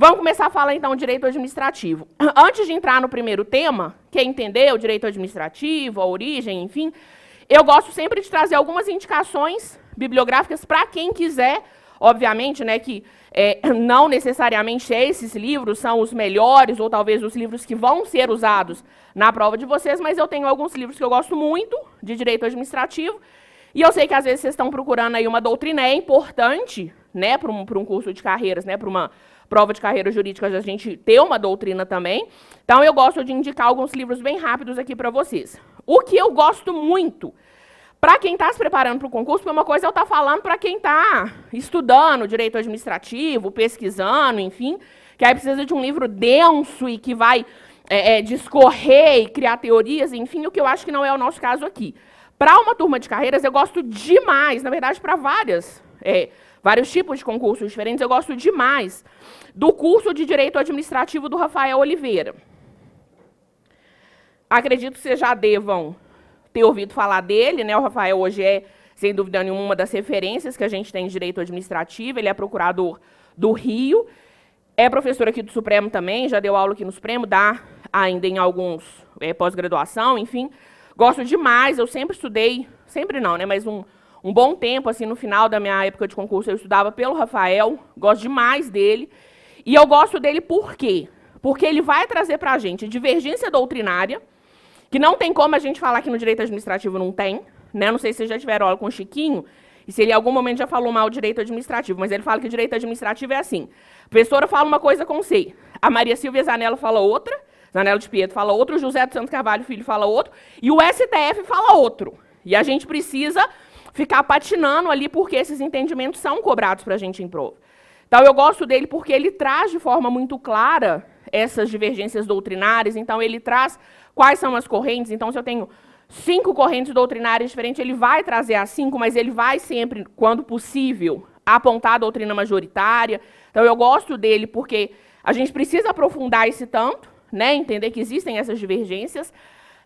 Vamos começar a falar, então, de direito administrativo. Antes de entrar no primeiro tema, que é entender o direito administrativo, a origem, enfim, eu gosto sempre de trazer algumas indicações bibliográficas para quem quiser, obviamente, né, que não necessariamente esses livros são os melhores, ou talvez os livros que vão ser usados na prova de vocês, mas eu tenho alguns livros que eu gosto muito de direito administrativo, e eu sei que às vezes vocês estão procurando aí uma doutrina, é importante, né, para um curso de carreiras, né, para uma prova de carreiras jurídicas, a gente ter uma doutrina também. Então, eu gosto de indicar alguns livros bem rápidos aqui para vocês. O que eu gosto muito, para quem está se preparando para o concurso, porque uma coisa é eu estar falando para quem está estudando direito administrativo, pesquisando, enfim, que aí precisa de um livro denso e que vai discorrer e criar teorias, enfim, o que eu acho que não é o nosso caso aqui. Para uma turma de carreiras, eu gosto demais, na verdade, para vários tipos de concursos diferentes, eu gosto demais do curso de Direito Administrativo do Rafael Oliveira. Acredito que vocês já devam ter ouvido falar dele, né? O Rafael hoje é, sem dúvida nenhuma, uma das referências que a gente tem em Direito Administrativo, ele é procurador do Rio, é professor aqui do Supremo também, já deu aula aqui no Supremo, dá ainda em alguns pós-graduação, enfim. Gosto demais, eu sempre estudei, sempre não, né? Mas um bom tempo, assim, no final da minha época de concurso, eu estudava pelo Rafael, gosto demais dele. E eu gosto dele por quê? Porque ele vai trazer para a gente divergência doutrinária, que não tem como a gente falar que no direito administrativo não tem, né? Não sei se vocês já tiveram aula com o Chiquinho, e se ele em algum momento já falou mal do direito administrativo, mas ele fala que o direito administrativo é assim. A professora fala uma coisa com C, a Maria Silvia Zanella fala outra, Zanella de Pietro fala outra, o José dos Santos Carvalho Filho fala outro, e o STF fala outro. E a gente precisa ficar patinando ali porque esses entendimentos são cobrados para a gente em prova. Então, eu gosto dele porque ele traz de forma muito clara essas divergências doutrinárias, então ele traz quais são as correntes, então se eu tenho 5 correntes doutrinárias diferentes, ele vai trazer as 5, mas ele vai sempre, quando possível, apontar a doutrina majoritária. Então, eu gosto dele porque a gente precisa aprofundar esse tanto, né, entender que existem essas divergências.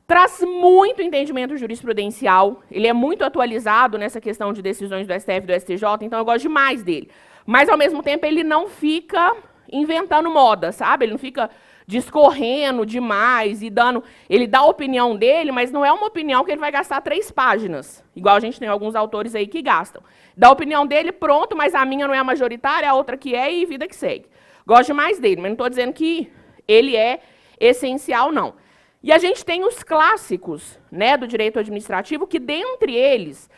Traz muito entendimento jurisprudencial, ele é muito atualizado nessa questão de decisões do STF e do STJ, então eu gosto demais dele. Mas, ao mesmo tempo, ele não fica inventando moda, sabe? Ele não fica discorrendo demais e dando... Ele dá a opinião dele, mas não é uma opinião que ele vai gastar 3 páginas, igual a gente tem alguns autores aí que gastam. Dá a opinião dele, pronto, mas a minha não é a majoritária, a outra que é e vida que segue. Gosto demais dele, mas não estou dizendo que ele é essencial, não. E a gente tem os clássicos, né, do direito administrativo, que dentre eles,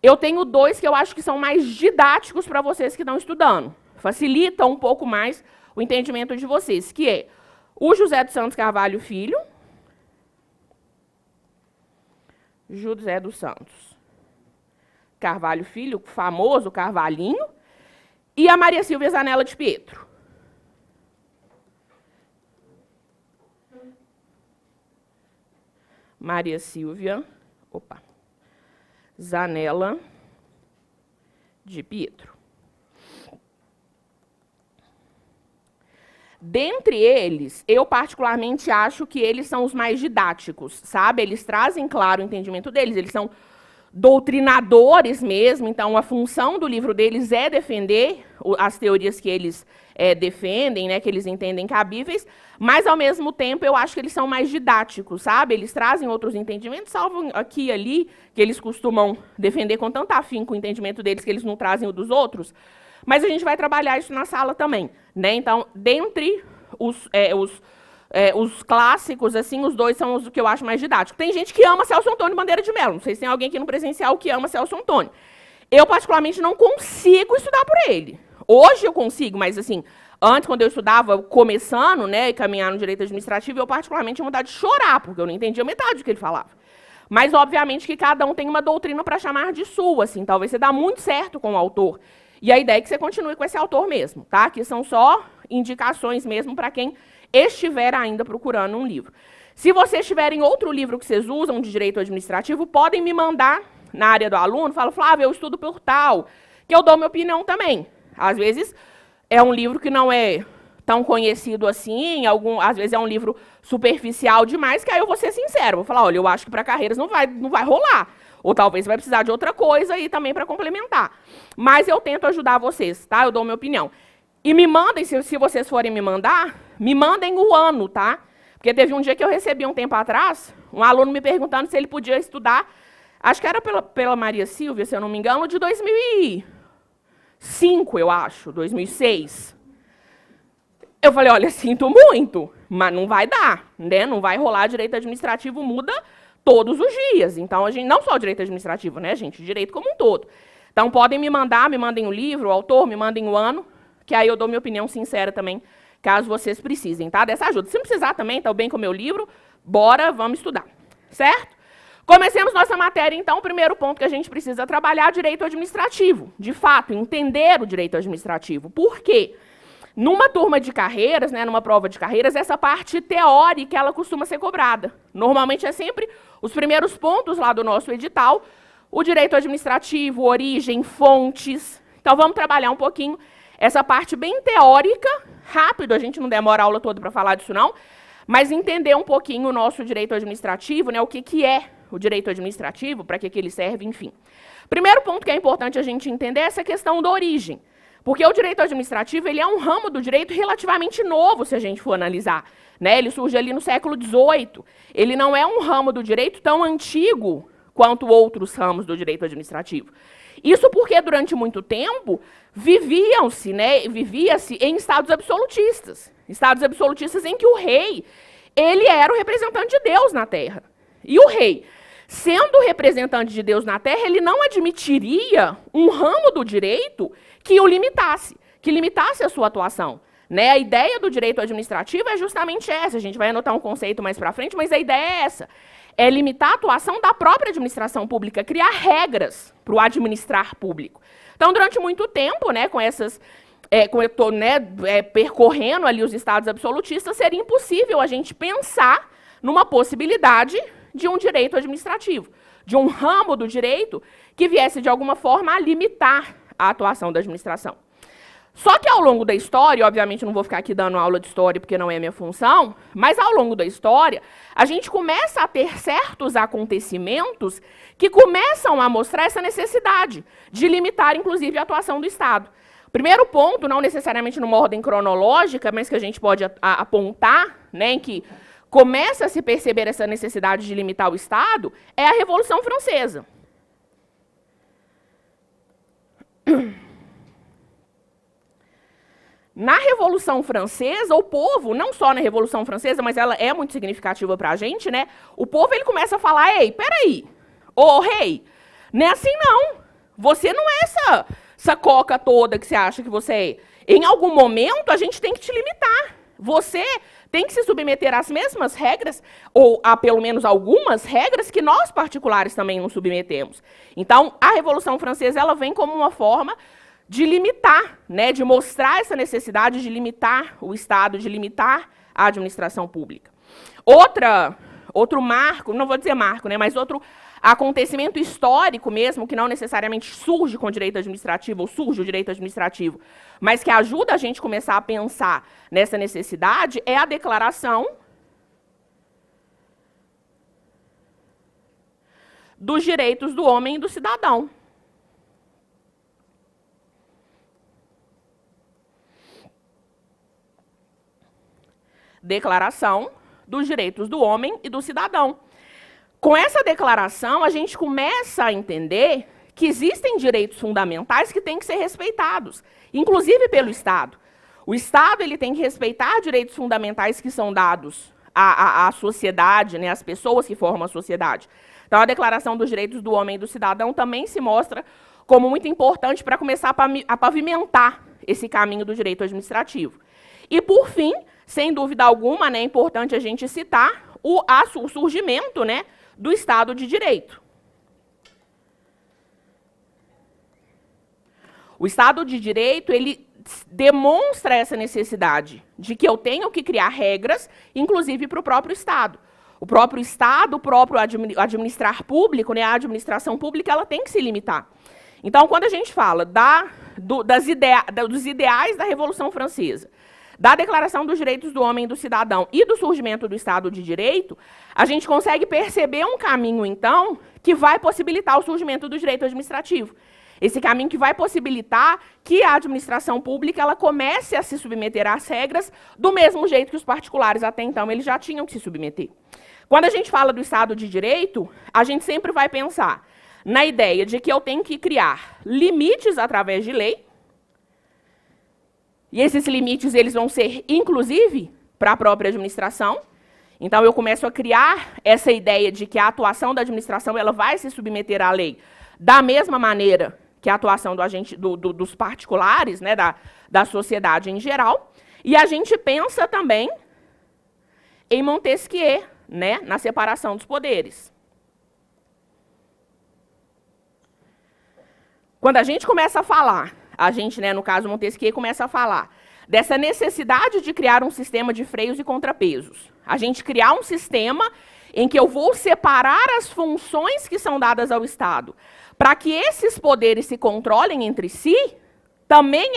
eu tenho 2 que eu acho que são mais didáticos para vocês que estão estudando. Facilitam um pouco mais o entendimento de vocês, que é o José dos Santos Carvalho Filho, José dos Santos Carvalho Filho, o famoso Carvalhinho, e a Maria Silvia Zanella de Pietro. Maria Silvia, Zanella de Pietro. Dentre eles, eu particularmente acho que eles são os mais didáticos, sabe? Eles trazem claro o entendimento deles, eles são doutrinadores mesmo, então a função do livro deles é defender as teorias que eles defendem, né, que eles entendem cabíveis, mas, ao mesmo tempo, eu acho que eles são mais didáticos, sabe? Eles trazem outros entendimentos, salvo aqui e ali, que eles costumam defender com tanto afinco o entendimento deles que eles não trazem o dos outros, mas a gente vai trabalhar isso na sala também, né? Então, dentre os clássicos, assim, os 2 são os que eu acho mais didáticos. Tem gente que ama Celso Antônio Bandeira de Mello, não sei se tem alguém aqui no presencial que ama Celso Antônio. Eu, particularmente, não consigo estudar por ele. Hoje eu consigo, mas, assim, antes, quando eu estudava, começando, né, e caminhar no direito administrativo, eu, particularmente, tinha vontade de chorar, porque eu não entendia metade do que ele falava. Mas, obviamente, que cada um tem uma doutrina para chamar de sua, assim, talvez você dá muito certo com o autor. E a ideia é que você continue com esse autor mesmo, tá? Que são só indicações mesmo para quem estiver ainda procurando um livro. Se vocês tiverem outro livro que vocês usam de direito administrativo, podem me mandar na área do aluno, fala, Flávia, eu estudo por tal, que eu dou minha opinião também. Às vezes é um livro que não é tão conhecido assim, às vezes é um livro superficial demais, que aí eu vou ser sincero, vou falar, olha, eu acho que para carreiras não vai rolar. Ou talvez vai precisar de outra coisa aí também para complementar. Mas eu tento ajudar vocês, tá? Eu dou minha opinião. E me mandem, se vocês forem me mandar, me mandem o ano, tá? Porque teve um dia que eu recebi um tempo atrás, um aluno me perguntando se ele podia estudar, acho que era pela Maria Silvia, se eu não me engano, de 2005, eu acho, 2006. Eu falei, olha, sinto muito, mas não vai dar, né? Não vai rolar, direito administrativo muda todos os dias. Então, a gente, não só o direito administrativo, né, gente? Direito como um todo. Então, podem me mandar, me mandem o livro, o autor, me mandem o ano, que aí eu dou minha opinião sincera também, caso vocês precisem, tá? Dessa ajuda. Se não precisar também, tá bem com o meu livro, bora, vamos estudar, certo? Comecemos nossa matéria, então, o primeiro ponto que a gente precisa trabalhar, direito administrativo. De fato, entender o direito administrativo. Por quê? Numa turma de carreiras, né, numa prova de carreiras, essa parte teórica ela costuma ser cobrada. Normalmente é sempre os primeiros pontos lá do nosso edital, o direito administrativo, origem, fontes. Então, vamos trabalhar um pouquinho essa parte bem teórica, rápido, a gente não demora a aula toda para falar disso não, mas entender um pouquinho o nosso direito administrativo, né, o que é o direito administrativo, para que ele serve, enfim. Primeiro ponto que é importante a gente entender é essa questão da origem. Porque o direito administrativo ele é um ramo do direito relativamente novo, se a gente for analisar, né? Ele surge ali no século XVIII. Ele não é um ramo do direito tão antigo quanto outros ramos do direito administrativo. Isso porque, durante muito tempo, vivia-se em estados absolutistas. Estados absolutistas em que o rei ele era o representante de Deus na Terra. E o rei, sendo o representante de Deus na Terra, ele não admitiria um ramo do direito que o limitasse, que limitasse a sua atuação. Né? A ideia do direito administrativo é justamente essa. A gente vai anotar um conceito mais para frente, mas a ideia é essa. É limitar a atuação da própria administração pública, criar regras para o administrar público. Então, durante muito tempo, né, com essas... como eu estou percorrendo ali os estados absolutistas, seria impossível a gente pensar numa possibilidade de um direito administrativo, de um ramo do direito que viesse, de alguma forma, a limitar a atuação da administração. Só que ao longo da história, obviamente não vou ficar aqui dando aula de história porque não é minha função, mas ao longo da história, a gente começa a ter certos acontecimentos que começam a mostrar essa necessidade de limitar, inclusive, a atuação do Estado. Primeiro ponto, não necessariamente numa ordem cronológica, mas que a gente pode apontar, né, em que começa a se perceber essa necessidade de limitar o Estado, é a Revolução Francesa. Na Revolução Francesa, o povo, não só na Revolução Francesa, mas ela é muito significativa para a gente, né? O povo ele começa a falar, ei, peraí, ô rei, não é assim não. Você não é essa coca toda que você acha que você é. Em algum momento, a gente tem que te limitar. Você tem que se submeter às mesmas regras, ou a pelo menos algumas regras, que nós particulares também nos submetemos. Então, a Revolução Francesa ela vem como uma forma de limitar, né, de mostrar essa necessidade de limitar o Estado, de limitar a administração pública. Outro marco, não vou dizer marco, né, mas outro acontecimento histórico mesmo, que não necessariamente surge com o direito administrativo, ou surge o direito administrativo, mas que ajuda a gente a começar a pensar nessa necessidade, é a Declaração dos Direitos do Homem e do Cidadão. Declaração dos Direitos do Homem e do Cidadão. Com essa declaração, a gente começa a entender que existem direitos fundamentais que têm que ser respeitados, inclusive pelo Estado. O Estado ele tem que respeitar direitos fundamentais que são dados à sociedade, né, às pessoas que formam a sociedade. Então, a Declaração dos Direitos do Homem e do Cidadão também se mostra como muito importante para começar a pavimentar esse caminho do direito administrativo. E, por fim, sem dúvida alguma, né, é importante a gente citar o surgimento, né, do Estado de Direito. O Estado de Direito, ele demonstra essa necessidade de que eu tenho que criar regras, inclusive para o próprio Estado. O próprio Estado, o próprio administrar público, né, a administração pública, ela tem que se limitar. Então, quando a gente fala dos ideais da Revolução Francesa, da Declaração dos Direitos do Homem e do Cidadão e do surgimento do Estado de Direito, a gente consegue perceber um caminho, então, que vai possibilitar o surgimento do direito administrativo. Esse caminho que vai possibilitar que a administração pública ela comece a se submeter às regras do mesmo jeito que os particulares até então eles já tinham que se submeter. Quando a gente fala do Estado de Direito, a gente sempre vai pensar na ideia de que eu tenho que criar limites através de lei, e esses limites eles vão ser, inclusive, para a própria administração. Então, eu começo a criar essa ideia de que a atuação da administração ela vai se submeter à lei da mesma maneira que a atuação dos particulares, né, da sociedade em geral. E a gente pensa também em Montesquieu, né, na separação dos poderes. Quando a gente começa a falar, né, no caso Montesquieu, começa a falar dessa necessidade de criar um sistema de freios e contrapesos. A gente criar um sistema em que eu vou separar as funções que são dadas ao Estado, para que esses poderes se controlem entre si, também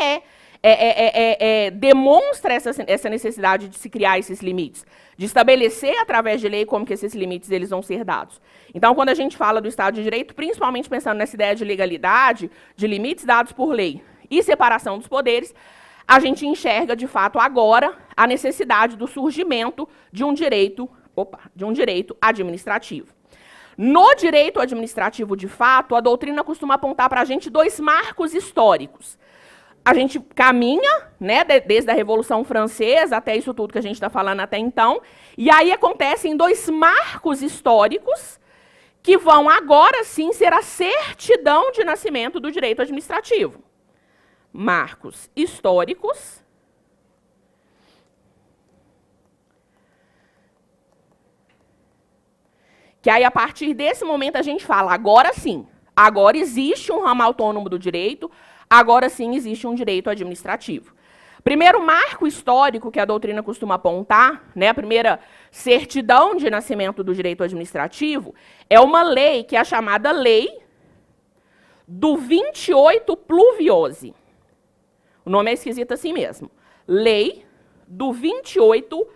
demonstra essa necessidade de se criar esses limites, de estabelecer através de lei como que esses limites eles vão ser dados. Então, quando a gente fala do Estado de Direito, principalmente pensando nessa ideia de legalidade, de limites dados por lei e separação dos poderes, a gente enxerga, de fato, agora, a necessidade do surgimento de um direito administrativo. No direito administrativo, de fato, a doutrina costuma apontar para a gente dois marcos históricos. A gente caminha, né, desde a Revolução Francesa até isso tudo que a gente está falando até então, e aí acontecem dois marcos históricos que vão agora sim ser a certidão de nascimento do direito administrativo. Marcos históricos que aí a partir desse momento a gente fala, agora sim, agora existe um ramo autônomo do direito, agora sim existe um direito administrativo. Primeiro marco histórico que a doutrina costuma apontar, né, a primeira certidão de nascimento do direito administrativo, é uma lei que é a chamada Lei do 28 Pluviose. O nome é esquisito assim mesmo. Lei do 28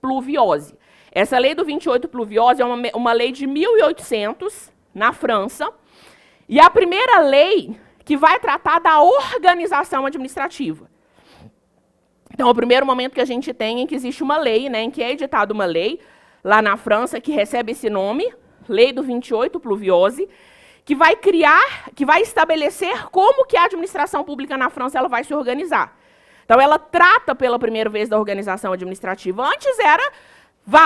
Pluviose. Essa lei do 28 Pluviose é uma lei de 1800, na França, e é a primeira lei que vai tratar da organização administrativa. Então, é o primeiro momento que a gente tem em que existe uma lei, né, em que é editada uma lei, lá na França, que recebe esse nome, Lei do 28 Pluviose, que vai estabelecer como que a administração pública na França ela vai se organizar. Então, ela trata pela primeira vez da organização administrativa. Antes era,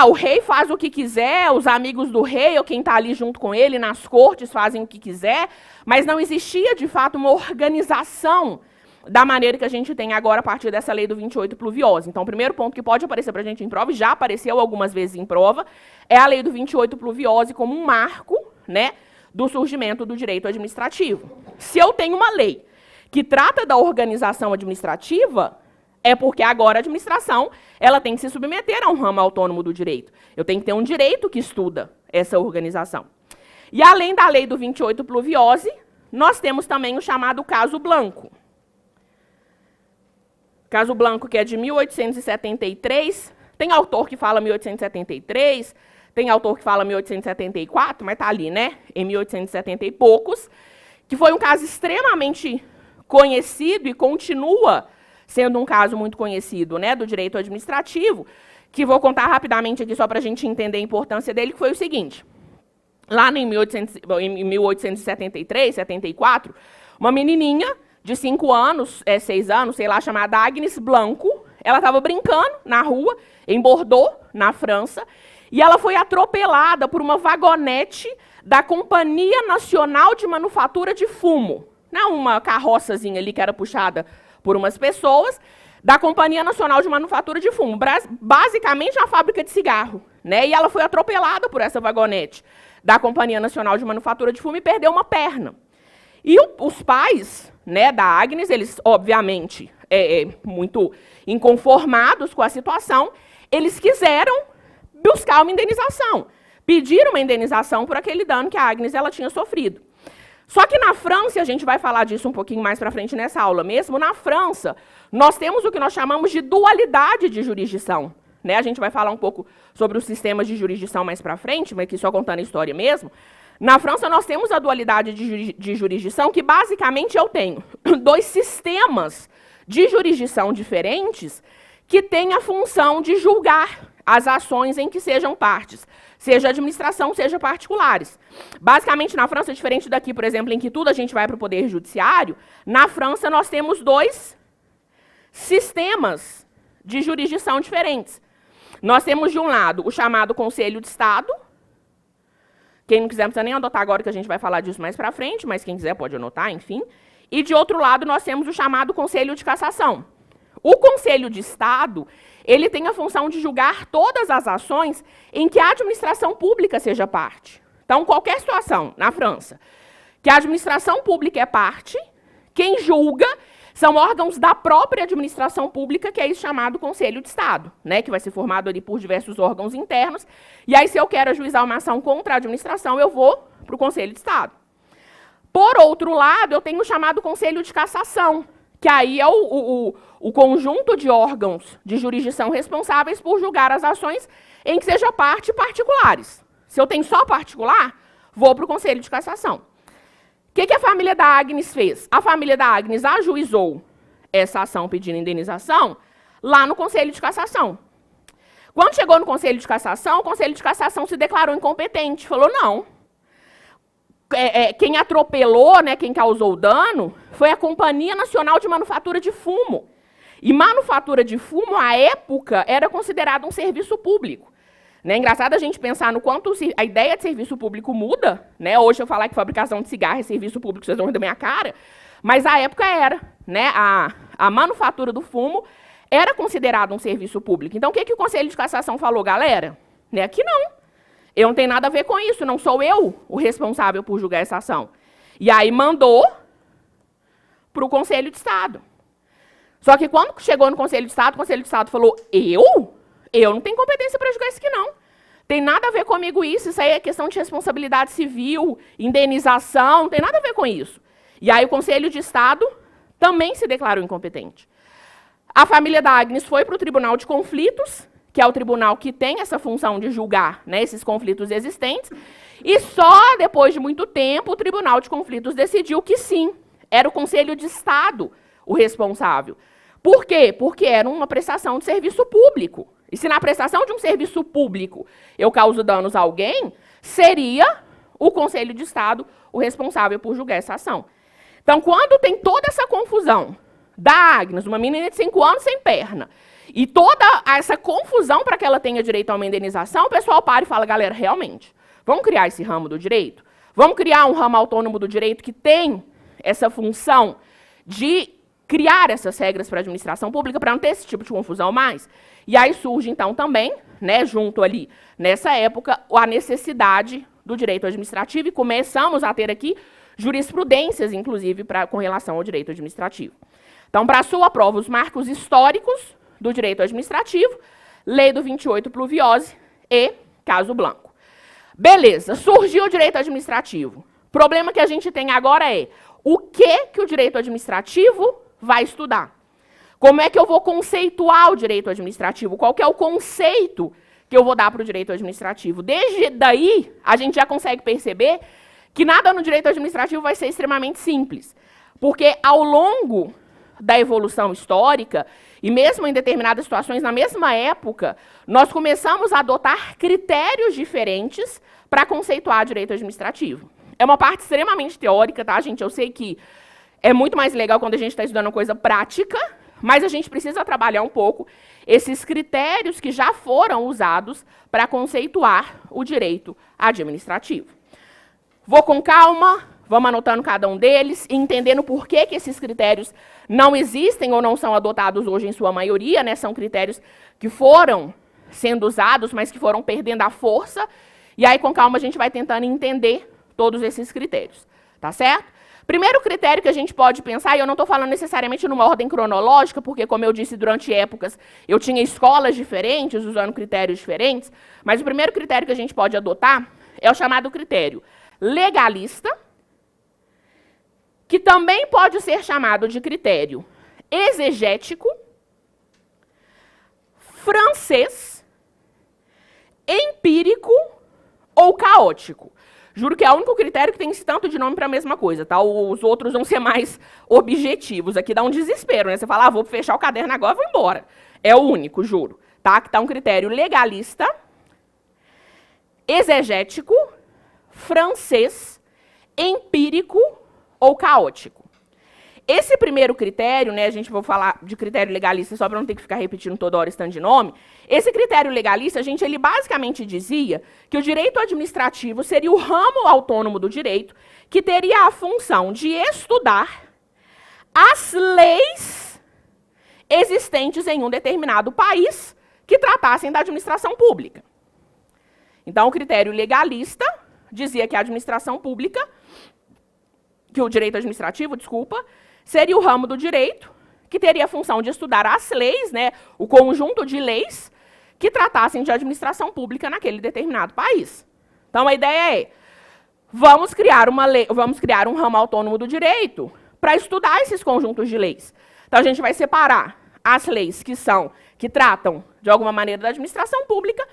o rei faz o que quiser, os amigos do rei ou quem está ali junto com ele, nas cortes, fazem o que quiser, mas não existia, de fato, uma organização da maneira que a gente tem agora a partir dessa lei do 28 Pluviose. Então, o primeiro ponto que pode aparecer para a gente em prova, e já apareceu algumas vezes em prova, é a lei do 28 Pluviose como um marco, né, do surgimento do direito administrativo. Se eu tenho uma lei que trata da organização administrativa, é porque agora a administração ela tem que se submeter a um ramo autônomo do direito. Eu tenho que ter um direito que estuda essa organização. E além da lei do 28 Pluviose, nós temos também o chamado caso Blanco. Caso Blanco, que é de 1873, tem autor que fala 1873, tem autor que fala 1874, mas está ali, né, em 1870 e poucos, que foi um caso extremamente conhecido e continua sendo um caso muito conhecido, né, do direito administrativo, que vou contar rapidamente aqui só para a gente entender a importância dele, que foi o seguinte. Lá em 1873, 74, uma menininha de 5 anos, 6 anos, sei lá, chamada Agnes Blanco, ela estava brincando na rua, em Bordeaux, na França, e ela foi atropelada por uma vagonete da Companhia Nacional de Manufatura de Fumo. Não, uma carroçazinha ali que era puxada por umas pessoas, da Companhia Nacional de Manufatura de Fumo, basicamente uma fábrica de cigarro, né? E ela foi atropelada por essa vagonete da Companhia Nacional de Manufatura de Fumo e perdeu uma perna. E os pais, né, da Agnes, eles, obviamente, muito inconformados com a situação, eles quiseram buscar uma indenização, pediram uma indenização por aquele dano que a Agnes ela tinha sofrido. Só que na França, a gente vai falar disso um pouquinho mais para frente nessa aula mesmo, na França, nós temos o que nós chamamos de dualidade de jurisdição. Né? A gente vai falar um pouco sobre os sistemas de jurisdição mais para frente, mas aqui só contando a história mesmo. Na França, nós temos a dualidade de jurisdição, que basicamente eu tenho dois sistemas de jurisdição diferentes que têm a função de julgar as ações em que sejam partes, seja administração, seja particulares. Basicamente, na França, diferente daqui, por exemplo, em que tudo a gente vai para o Poder Judiciário, na França nós temos dois sistemas de jurisdição diferentes. Nós temos, de um lado, o chamado Conselho de Estado. Quem não quiser não precisa nem anotar agora, que a gente vai falar disso mais para frente, mas quem quiser pode anotar, enfim. E, de outro lado, nós temos o chamado Conselho de Cassação. O Conselho de Estado, ele tem a função de julgar todas as ações em que a administração pública seja parte. Então, qualquer situação na França que a administração pública é parte, quem julga são órgãos da própria administração pública, que é isso chamado Conselho de Estado, né, que vai ser formado ali por diversos órgãos internos. E aí, se eu quero ajuizar uma ação contra a administração, eu vou para o Conselho de Estado. Por outro lado, eu tenho o chamado Conselho de Cassação, que aí é o conjunto de órgãos de jurisdição responsáveis por julgar as ações em que seja parte particulares. Se eu tenho só particular, vou para o Conselho de Cassação. O que a família da Agnes fez? A família da Agnes ajuizou essa ação pedindo indenização lá no Conselho de Cassação. Quando chegou no Conselho de Cassação, o Conselho de Cassação se declarou incompetente. Falou, não. Quem atropelou, né, quem causou o dano, foi a Companhia Nacional de Manufatura de Fumo. E manufatura de fumo, à época, era considerado um serviço público. É engraçado a gente pensar no quanto a ideia de serviço público muda, né? Hoje eu falar que fabricação de cigarro é serviço público, vocês vão rir da minha cara, mas à época era, né? A manufatura do fumo era considerada um serviço público. Então, o que o Conselho de Cassação falou, galera? Aqui não. Eu não tenho nada a ver com isso, não sou eu o responsável por julgar essa ação. E aí mandou para o Conselho de Estado. Só que quando chegou no Conselho de Estado, o Conselho de Estado falou, eu não tenho competência para julgar isso aqui, não. Tem nada a ver comigo isso aí é questão de responsabilidade civil, indenização, não tem nada a ver com isso. E aí o Conselho de Estado também se declarou incompetente. A família da Agnes foi para o Tribunal de Conflitos, que é o tribunal que tem essa função de julgar, né, esses conflitos existentes, e só depois de muito tempo o Tribunal de Conflitos decidiu que sim, era o Conselho de Estado o responsável. Por quê? Porque era uma prestação de serviço público. E se na prestação de um serviço público eu causo danos a alguém, seria o Conselho de Estado o responsável por julgar essa ação. Então, quando tem toda essa confusão da Agnes, uma menina de 5 anos sem perna, e toda essa confusão para que ela tenha direito a uma indenização, o pessoal para e fala, galera, realmente, vamos criar esse ramo do direito? Vamos criar um ramo autônomo do direito que tem essa função de criar essas regras para a administração pública para não ter esse tipo de confusão mais? E aí surge, então, também, né, junto ali, nessa época, a necessidade do direito administrativo, e começamos a ter aqui jurisprudências, inclusive, com relação ao direito administrativo. Então, para a sua prova, os marcos históricos do direito administrativo, Lei do 28 Pluviose e Caso Blanco. Beleza, surgiu o direito administrativo. O problema que a gente tem agora é o que o direito administrativo vai estudar. Como é que eu vou conceituar o direito administrativo? Qual que é o conceito que eu vou dar para o direito administrativo? Desde daí, a gente já consegue perceber que nada no direito administrativo vai ser extremamente simples. Porque ao longo da evolução histórica, e mesmo em determinadas situações, na mesma época, nós começamos a adotar critérios diferentes para conceituar direito administrativo. É uma parte extremamente teórica, tá, gente? Eu sei que é muito mais legal quando a gente está estudando uma coisa prática, mas a gente precisa trabalhar um pouco esses critérios que já foram usados para conceituar o direito administrativo. Vou com calma, vamos anotando cada um deles e entendendo por que esses critérios não existem ou não são adotados hoje em sua maioria, né? São critérios que foram sendo usados, mas que foram perdendo a força. E aí, com calma, a gente vai tentando entender todos esses critérios, tá certo? Primeiro critério que a gente pode pensar, e eu não estou falando necessariamente numa ordem cronológica, porque, como eu disse, durante épocas eu tinha escolas diferentes, usando critérios diferentes, mas o primeiro critério que a gente pode adotar é o chamado critério legalista, que também pode ser chamado de critério exegético, francês, empírico ou caótico. Juro que é o único critério que tem esse tanto de nome para a mesma coisa, tá? Os outros vão ser mais objetivos. Aqui dá um desespero, né? Você fala, vou fechar o caderno agora e vou embora. É o único, juro. Tá? Que tá um critério legalista, exegético, francês, empírico ou caótico. Esse primeiro critério, né, a gente vai falar de critério legalista só para não ter que ficar repetindo toda hora esse tanto de nome. Esse critério legalista, ele basicamente dizia que o direito administrativo seria o ramo autônomo do direito que teria a função de estudar as leis existentes em um determinado país que tratassem da administração pública. Então, o critério legalista dizia que a administração pública, que o direito administrativo, desculpa, seria o ramo do direito que teria a função de estudar as leis, né, o conjunto de leis que tratassem de administração pública naquele determinado país. Então, a ideia é, vamos criar um ramo autônomo do direito para estudar esses conjuntos de leis. Então, a gente vai separar as leis que tratam, de alguma maneira, da administração pública,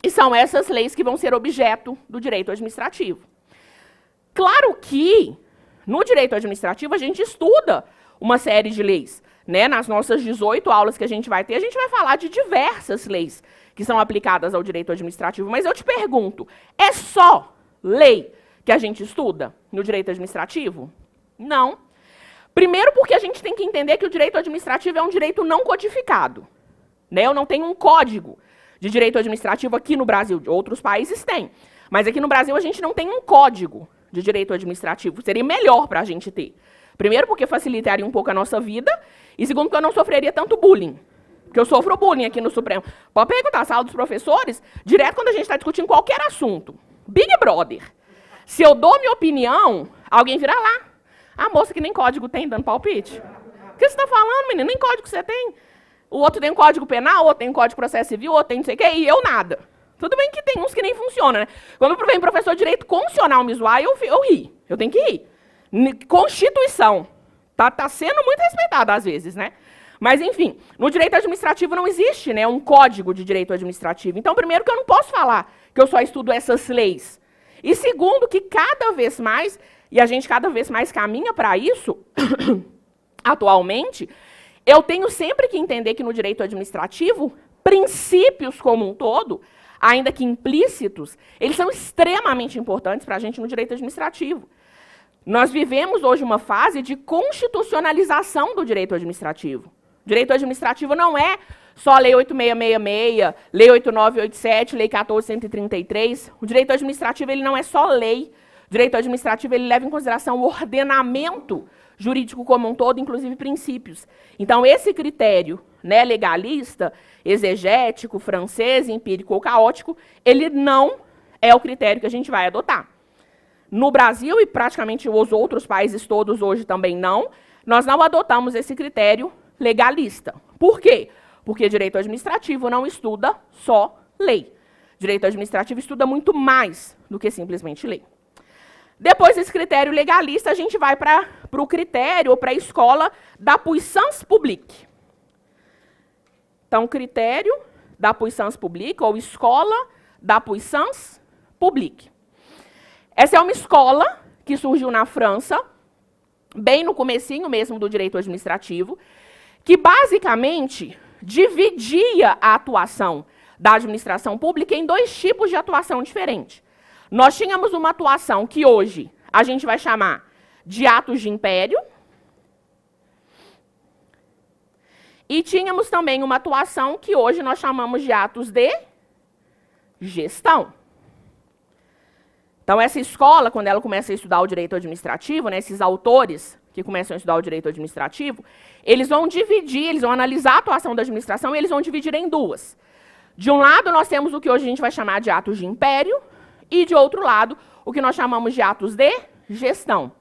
e são essas leis que vão ser objeto do direito administrativo. Claro que, no direito administrativo, a gente estuda uma série de leis. Né? Nas nossas 18 aulas que a gente vai ter, a gente vai falar de diversas leis que são aplicadas ao direito administrativo. Mas eu te pergunto, é só lei que a gente estuda no direito administrativo? Não. Primeiro porque a gente tem que entender que o direito administrativo é um direito não codificado. Né? Eu não tenho um código de direito administrativo aqui no Brasil. Outros países têm. Mas aqui no Brasil a gente não tem um código de direito administrativo. Seria melhor para a gente ter. Primeiro, porque facilitaria um pouco a nossa vida. E segundo, porque eu não sofreria tanto bullying. Porque eu sofro bullying aqui no Supremo. Pode perguntar a sala dos professores, direto quando a gente está discutindo qualquer assunto. Big Brother. Se eu dou minha opinião, alguém vira lá. A moça que nem código tem dando palpite. O que você está falando, menino? Nem código você tem. O outro tem um código penal, o outro tem um código de processo civil, o outro tem não sei o quê, e eu nada. Tudo bem que tem uns que nem funcionam, né? Quando vem professor de direito constitucional me zoar, eu ri. Eu tenho que rir. Constituição. Tá sendo muito respeitada às vezes, né? Mas, enfim, no direito administrativo não existe, né, um código de direito administrativo. Então, primeiro, que eu não posso falar que eu só estudo essas leis. E segundo, que cada vez mais, e a gente cada vez mais caminha para isso, atualmente, eu tenho sempre que entender que no direito administrativo, princípios como um todo, ainda que implícitos, eles são extremamente importantes para a gente no direito administrativo. Nós vivemos hoje uma fase de constitucionalização do direito administrativo. O direito administrativo não é só a Lei 8666, Lei 8987, Lei 1433. O direito administrativo ele não é só lei. O direito administrativo ele leva em consideração o ordenamento jurídico como um todo, inclusive princípios. Então, esse critério, né, legalista, exegético, francês, empírico ou caótico, ele não é o critério que a gente vai adotar. No Brasil, e praticamente os outros países todos hoje também não, nós não adotamos esse critério legalista. Por quê? Porque direito administrativo não estuda só lei. Direito administrativo estuda muito mais do que simplesmente lei. Depois desse critério legalista, a gente vai para o critério ou para a escola da puissance publique. Então, critério da puissance publique ou escola da puissance publique. Essa é uma escola que surgiu na França, bem no comecinho mesmo do direito administrativo, que basicamente dividia a atuação da administração pública em dois tipos de atuação diferentes. Nós tínhamos uma atuação que hoje a gente vai chamar de atos de império, e tínhamos também uma atuação que hoje nós chamamos de atos de gestão. Então, essa escola, quando ela começa a estudar o direito administrativo, né, esses autores que começam a estudar o direito administrativo, eles vão dividir, eles vão analisar a atuação da administração e eles vão dividir em duas. De um lado, nós temos o que hoje a gente vai chamar de atos de império, e, de outro lado, o que nós chamamos de atos de gestão.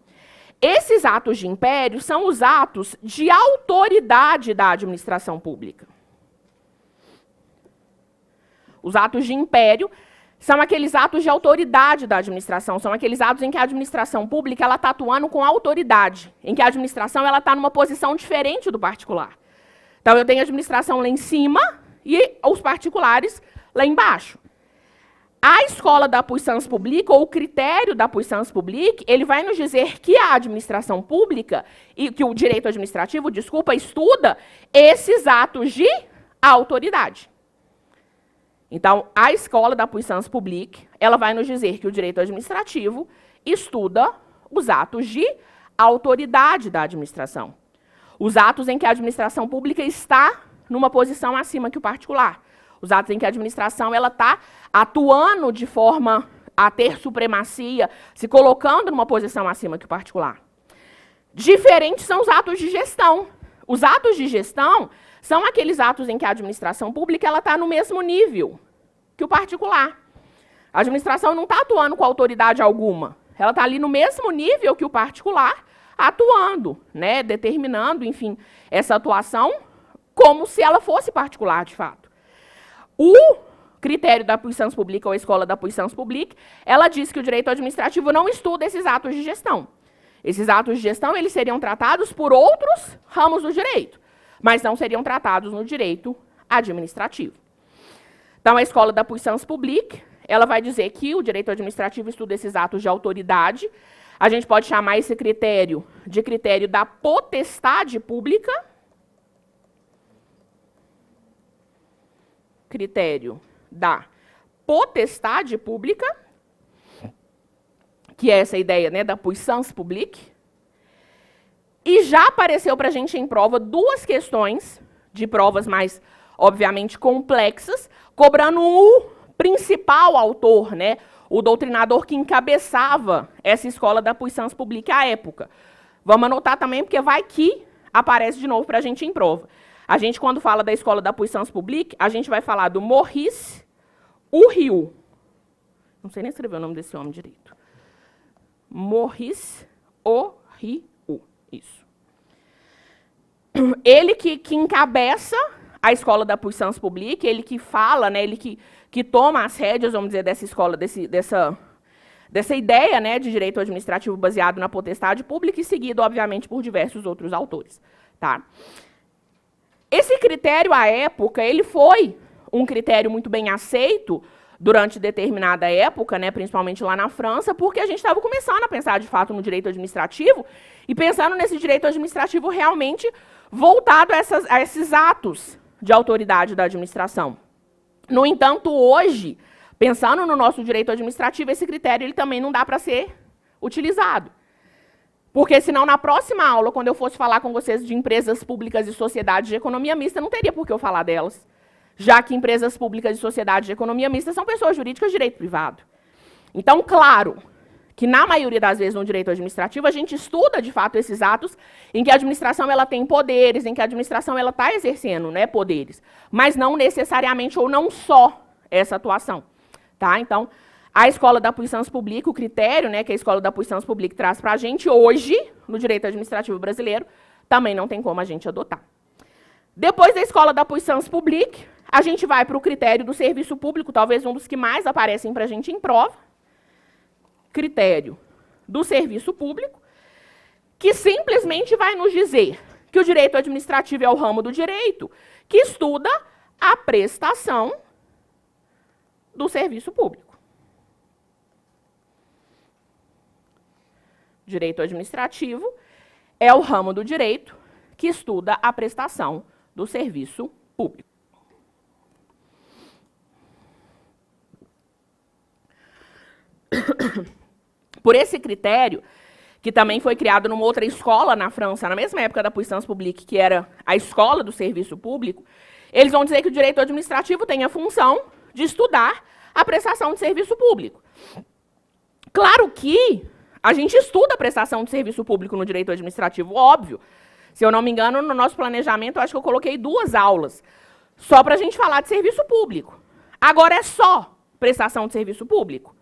Esses atos de império são os atos de autoridade da administração pública. Os atos de império são aqueles atos de autoridade da administração, são aqueles atos em que a administração pública está atuando com autoridade, em que a administração está numa posição diferente do particular. Então, eu tenho a administração lá em cima e os particulares lá embaixo. A escola da puissance publique, ou o critério da puissance publique, ele vai nos dizer que a administração pública, e que o direito administrativo, desculpa, estuda esses atos de autoridade. Então, a escola da puissance publique, ela vai nos dizer que o direito administrativo estuda os atos de autoridade da administração. Os atos em que a administração pública está numa posição acima que o particular. Os atos em que a administração está atuando de forma a ter supremacia, se colocando numa posição acima que o particular. Diferentes são os atos de gestão. Os atos de gestão são aqueles atos em que a administração pública está no mesmo nível que o particular. A administração não está atuando com autoridade alguma. Ela está ali no mesmo nível que o particular, atuando, né, determinando, enfim, essa atuação como se ela fosse particular, de fato. O critério da puissance publique, ou a escola da puissance publique, ela diz que o direito administrativo não estuda esses atos de gestão. Esses atos de gestão, eles seriam tratados por outros ramos do direito, mas não seriam tratados no direito administrativo. Então, a escola da puissance publique, ela vai dizer que o direito administrativo estuda esses atos de autoridade. A gente pode chamar esse critério de critério da potestade pública. Critério da potestade pública, que é essa ideia, né, da puissance publique. E já apareceu para a gente em prova duas questões, de provas mais, obviamente, complexas, cobrando o principal autor, né, o doutrinador que encabeçava essa escola da puissance publique à época. Vamos anotar também, porque vai que aparece de novo para a gente em prova. A gente, quando fala da escola da puissance publique, a gente vai falar do Maurice Ohiu. Não sei nem escrever o nome desse homem direito. Maurice Ohiu. Isso. Ele que encabeça a escola da puissance publique, ele que fala, né, ele que toma as rédeas, vamos dizer, dessa escola, dessa ideia, né, de direito administrativo baseado na potestade pública e seguido, obviamente, por diversos outros autores. Tá? Esse critério, à época, ele foi um critério muito bem aceito durante determinada época, né, principalmente lá na França, porque a gente estava começando a pensar, de fato, no direito administrativo e pensando nesse direito administrativo realmente voltado a esses atos de autoridade da administração. No entanto, hoje, pensando no nosso direito administrativo, esse critério ele também não dá para ser utilizado. Porque senão, na próxima aula, quando eu fosse falar com vocês de empresas públicas e sociedades de economia mista, não teria por que eu falar delas. Já que empresas públicas e sociedades de economia mista são pessoas jurídicas de direito privado. Então, claro, que na maioria das vezes no direito administrativo, a gente estuda, de fato, esses atos em que a administração ela tem poderes, em que a administração ela está exercendo, né, poderes, mas não necessariamente ou não só essa atuação. Tá? Então, a escola da puissance publique, o critério, né, que a escola da puissance publique traz para a gente hoje, no direito administrativo brasileiro, também não tem como a gente adotar. Depois da escola da puissance publique, a gente vai para o critério do serviço público, talvez um dos que mais aparecem para a gente em prova. Critério do serviço público, que simplesmente vai nos dizer que o direito administrativo é o ramo do direito que estuda a prestação do serviço público. Direito administrativo é o ramo do direito que estuda a prestação do serviço público. Por esse critério, que também foi criado numa outra escola na França, na mesma época da puissance publique, que era a escola do serviço público, eles vão dizer que o direito administrativo tem a função de estudar a prestação de serviço público. Claro que a gente estuda a prestação de serviço público no direito administrativo, óbvio. Se eu não me engano, no nosso planejamento, eu acho que eu coloquei 2 aulas só para a gente falar de serviço público. Agora é só prestação de serviço público?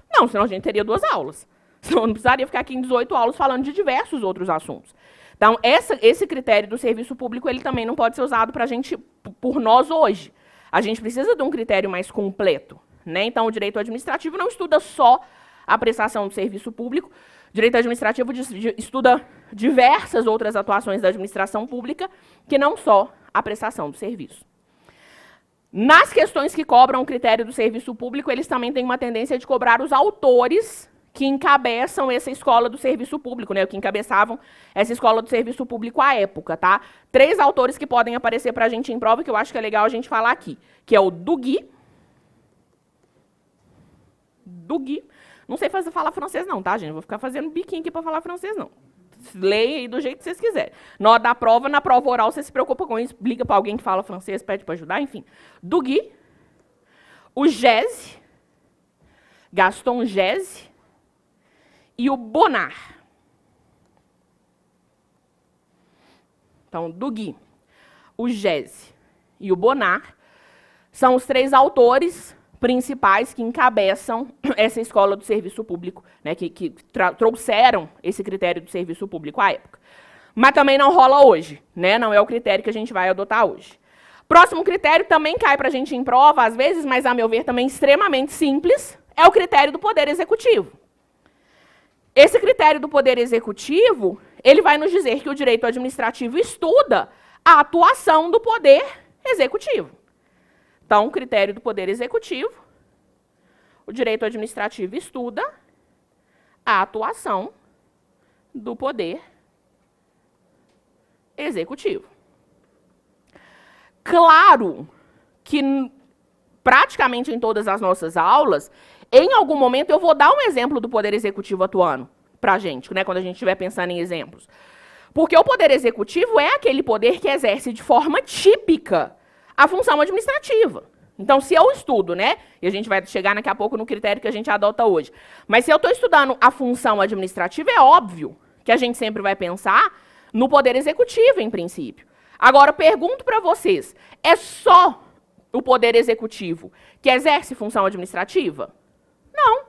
Não, senão a gente teria 2 aulas. Senão eu não precisaria ficar aqui em 18 aulas falando de diversos outros assuntos. Então, esse critério do serviço público, ele também não pode ser usado para a gente, por nós hoje. A gente precisa de um critério mais completo, né? Então, o direito administrativo não estuda só a prestação do serviço público. O direito administrativo estuda diversas outras atuações da administração pública, que não só a prestação do serviço. Nas questões que cobram o critério do serviço público, eles também têm uma tendência de cobrar os autores que encabeçam essa escola do serviço público, né, que encabeçavam essa escola do serviço público à época, tá? 3 autores que podem aparecer para a gente em prova, que eu acho que é legal a gente falar aqui, que é o Duguy. Não sei falar francês não, tá, gente? Vou ficar fazendo biquinho aqui para falar francês, não. Leia aí do jeito que vocês quiserem. Na hora da prova, na prova oral, você se preocupa com isso, liga para alguém que fala francês, pede para ajudar, enfim. Duguy, o Gese, Gaston Gese e o Bonnard. Então, Duguy, o Gese e o Bonnard são os 3 autores principais que encabeçam essa escola do serviço público, né, que trouxeram esse critério do serviço público à época. Mas também não rola hoje, né, não é o critério que a gente vai adotar hoje. Próximo critério também cai para a gente em prova, às vezes, mas a meu ver também extremamente simples, é o critério do Poder Executivo. Esse critério do Poder Executivo, ele vai nos dizer que o direito administrativo estuda a atuação do Poder Executivo. Então, o critério do Poder Executivo, o direito administrativo estuda a atuação do Poder Executivo. Claro que praticamente em todas as nossas aulas, em algum momento eu vou dar um exemplo do Poder Executivo atuando para a gente, né, quando a gente estiver pensando em exemplos. Porque o Poder Executivo é aquele poder que exerce de forma típica a função administrativa. Então, se eu estudo, né, e a gente vai chegar daqui a pouco no critério que a gente adota hoje, mas se eu estou estudando a função administrativa, é óbvio que a gente sempre vai pensar no Poder Executivo, em princípio. Agora, pergunto para vocês, é só o Poder Executivo que exerce função administrativa? Não.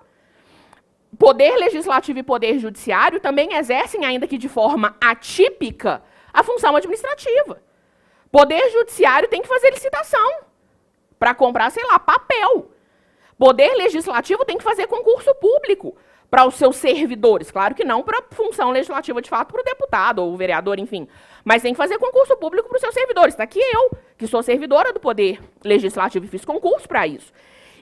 Poder Legislativo e Poder Judiciário também exercem, ainda que de forma atípica, a função administrativa. Poder Judiciário tem que fazer licitação para comprar, sei lá, papel. Poder Legislativo tem que fazer concurso público para os seus servidores. Claro que não para a função legislativa, de fato, para o deputado ou o vereador, enfim. Mas tem que fazer concurso público para os seus servidores. Está aqui eu, que sou servidora do Poder Legislativo e fiz concurso para isso.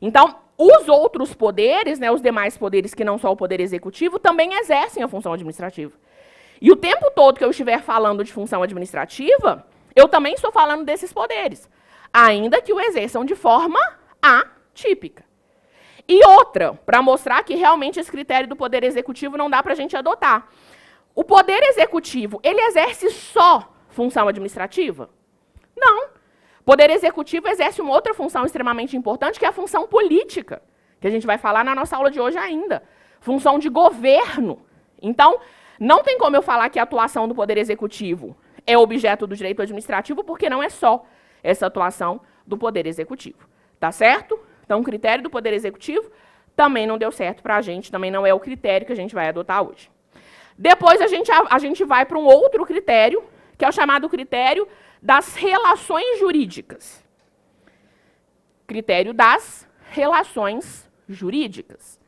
Então, os outros poderes, né, os demais poderes que não só o Poder Executivo, também exercem a função administrativa. E o tempo todo que eu estiver falando de função administrativa, eu também estou falando desses poderes, ainda que o exerçam de forma atípica. E outra, para mostrar que realmente esse critério do Poder Executivo não dá para a gente adotar. O Poder Executivo, ele exerce só função administrativa? Não. O Poder Executivo exerce uma outra função extremamente importante, que é a função política, que a gente vai falar na nossa aula de hoje ainda. Função de governo. Então, não tem como eu falar que a atuação do Poder Executivo é objeto do direito administrativo, porque não é só essa atuação do Poder Executivo. Tá certo? Então, o critério do Poder Executivo também não deu certo para a gente, também não é o critério que a gente vai adotar hoje. Depois, a gente vai para um outro critério, que é o chamado critério das relações jurídicas. Critério das relações jurídicas.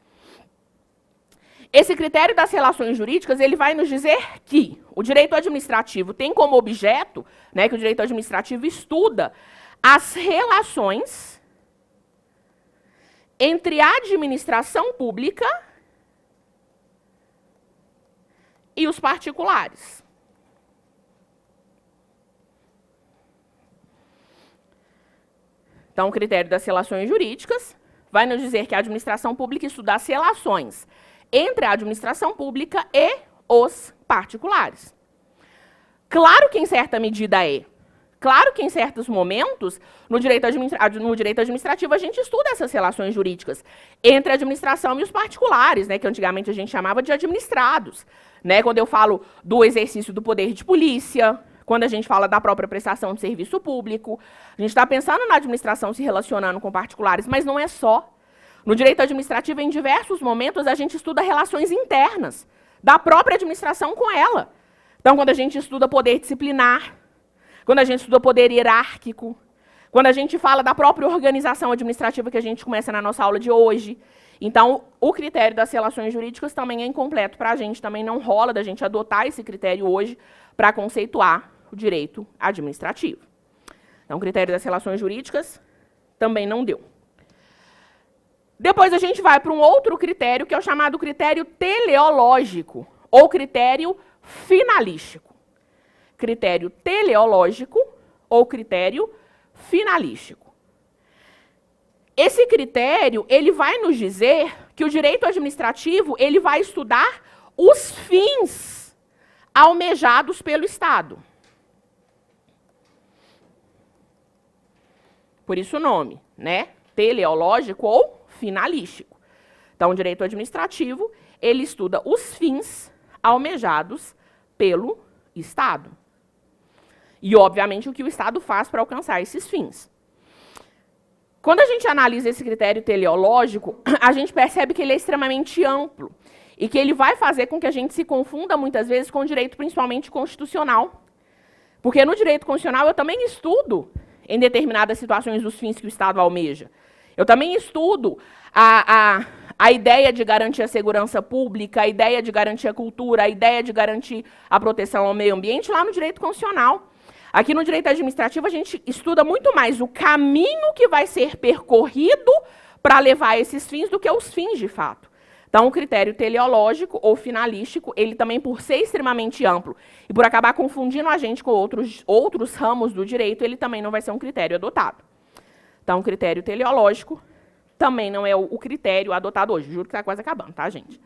Esse critério das relações jurídicas, ele vai nos dizer que o direito administrativo tem como objeto, né, que o direito administrativo estuda as relações entre a administração pública e os particulares. Então, o critério das relações jurídicas vai nos dizer que a administração pública estuda as relações entre a administração pública e os particulares. Claro que em certa medida é. Claro que em certos momentos, no direito administrativo, a gente estuda essas relações jurídicas entre a administração e os particulares, né, que antigamente a gente chamava de administrados. Né, quando eu falo do exercício do poder de polícia, quando a gente fala da própria prestação de serviço público, a gente está pensando na administração se relacionando com particulares, mas não é só. No direito administrativo, em diversos momentos, a gente estuda relações internas da própria administração com ela. Então, quando a gente estuda poder disciplinar, quando a gente estuda poder hierárquico, quando a gente fala da própria organização administrativa que a gente começa na nossa aula de hoje. Então, o critério das relações jurídicas também é incompleto para a gente, também não rola da gente adotar esse critério hoje para conceituar o direito administrativo. Então, o critério das relações jurídicas também não deu. Depois a gente vai para um outro critério, que é o chamado critério teleológico, ou critério finalístico. Critério teleológico ou critério finalístico. Esse critério, ele vai nos dizer que o direito administrativo, ele vai estudar os fins almejados pelo Estado. Por isso o nome, né? Teleológico ou finalístico. Então, o direito administrativo, ele estuda os fins almejados pelo Estado. E, obviamente, o que o Estado faz para alcançar esses fins. Quando a gente analisa esse critério teleológico, a gente percebe que ele é extremamente amplo e que ele vai fazer com que a gente se confunda, muitas vezes, com o direito principalmente constitucional. Porque no direito constitucional eu também estudo, em determinadas situações, os fins que o Estado almeja. Eu também estudo a ideia de garantir a segurança pública, a ideia de garantir a cultura, a ideia de garantir a proteção ao meio ambiente lá no direito constitucional. Aqui no direito administrativo a gente estuda muito mais o caminho que vai ser percorrido para levar a esses fins do que os fins de fato. Então, o critério teleológico ou finalístico, ele também, por ser extremamente amplo e por acabar confundindo a gente com outros ramos do direito, ele também não vai ser um critério adotado. Então, o critério teleológico também não é o critério adotado hoje. Juro que está quase acabando, tá, gente?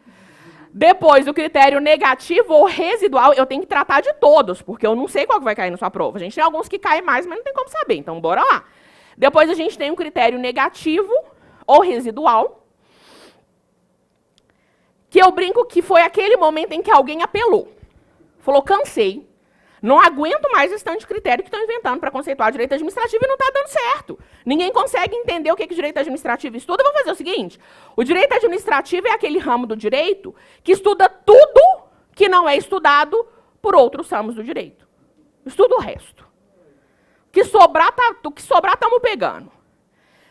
Depois, o critério negativo ou residual, eu tenho que tratar de todos, porque eu não sei qual que vai cair na sua prova. A gente tem alguns que caem mais, mas não tem como saber, então bora lá. Depois, a gente tem o critério negativo ou residual, que eu brinco que foi aquele momento em que alguém apelou. Falou, cansei. Não aguento mais esse tanto de critério que estão inventando para conceituar direito administrativo e não está dando certo. Ninguém consegue entender o que o direito administrativo estuda. Vamos fazer o seguinte, o direito administrativo é aquele ramo do direito que estuda tudo que não é estudado por outros ramos do direito. Estuda o resto. O que sobrar, estamos pegando.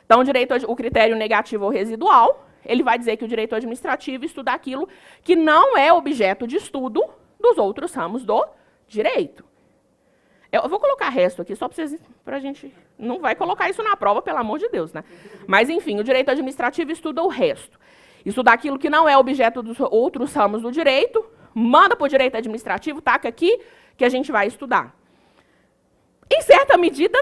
Então, o critério negativo ou residual, ele vai dizer que o direito administrativo estuda aquilo que não é objeto de estudo dos outros ramos do direito. Eu vou colocar resto aqui, só para a gente... Não vai colocar isso na prova, pelo amor de Deus, né? Mas, enfim, o direito administrativo estuda o resto. Estuda aquilo que não é objeto dos outros ramos do direito, manda para o direito administrativo, taca aqui, que a gente vai estudar. Em certa medida,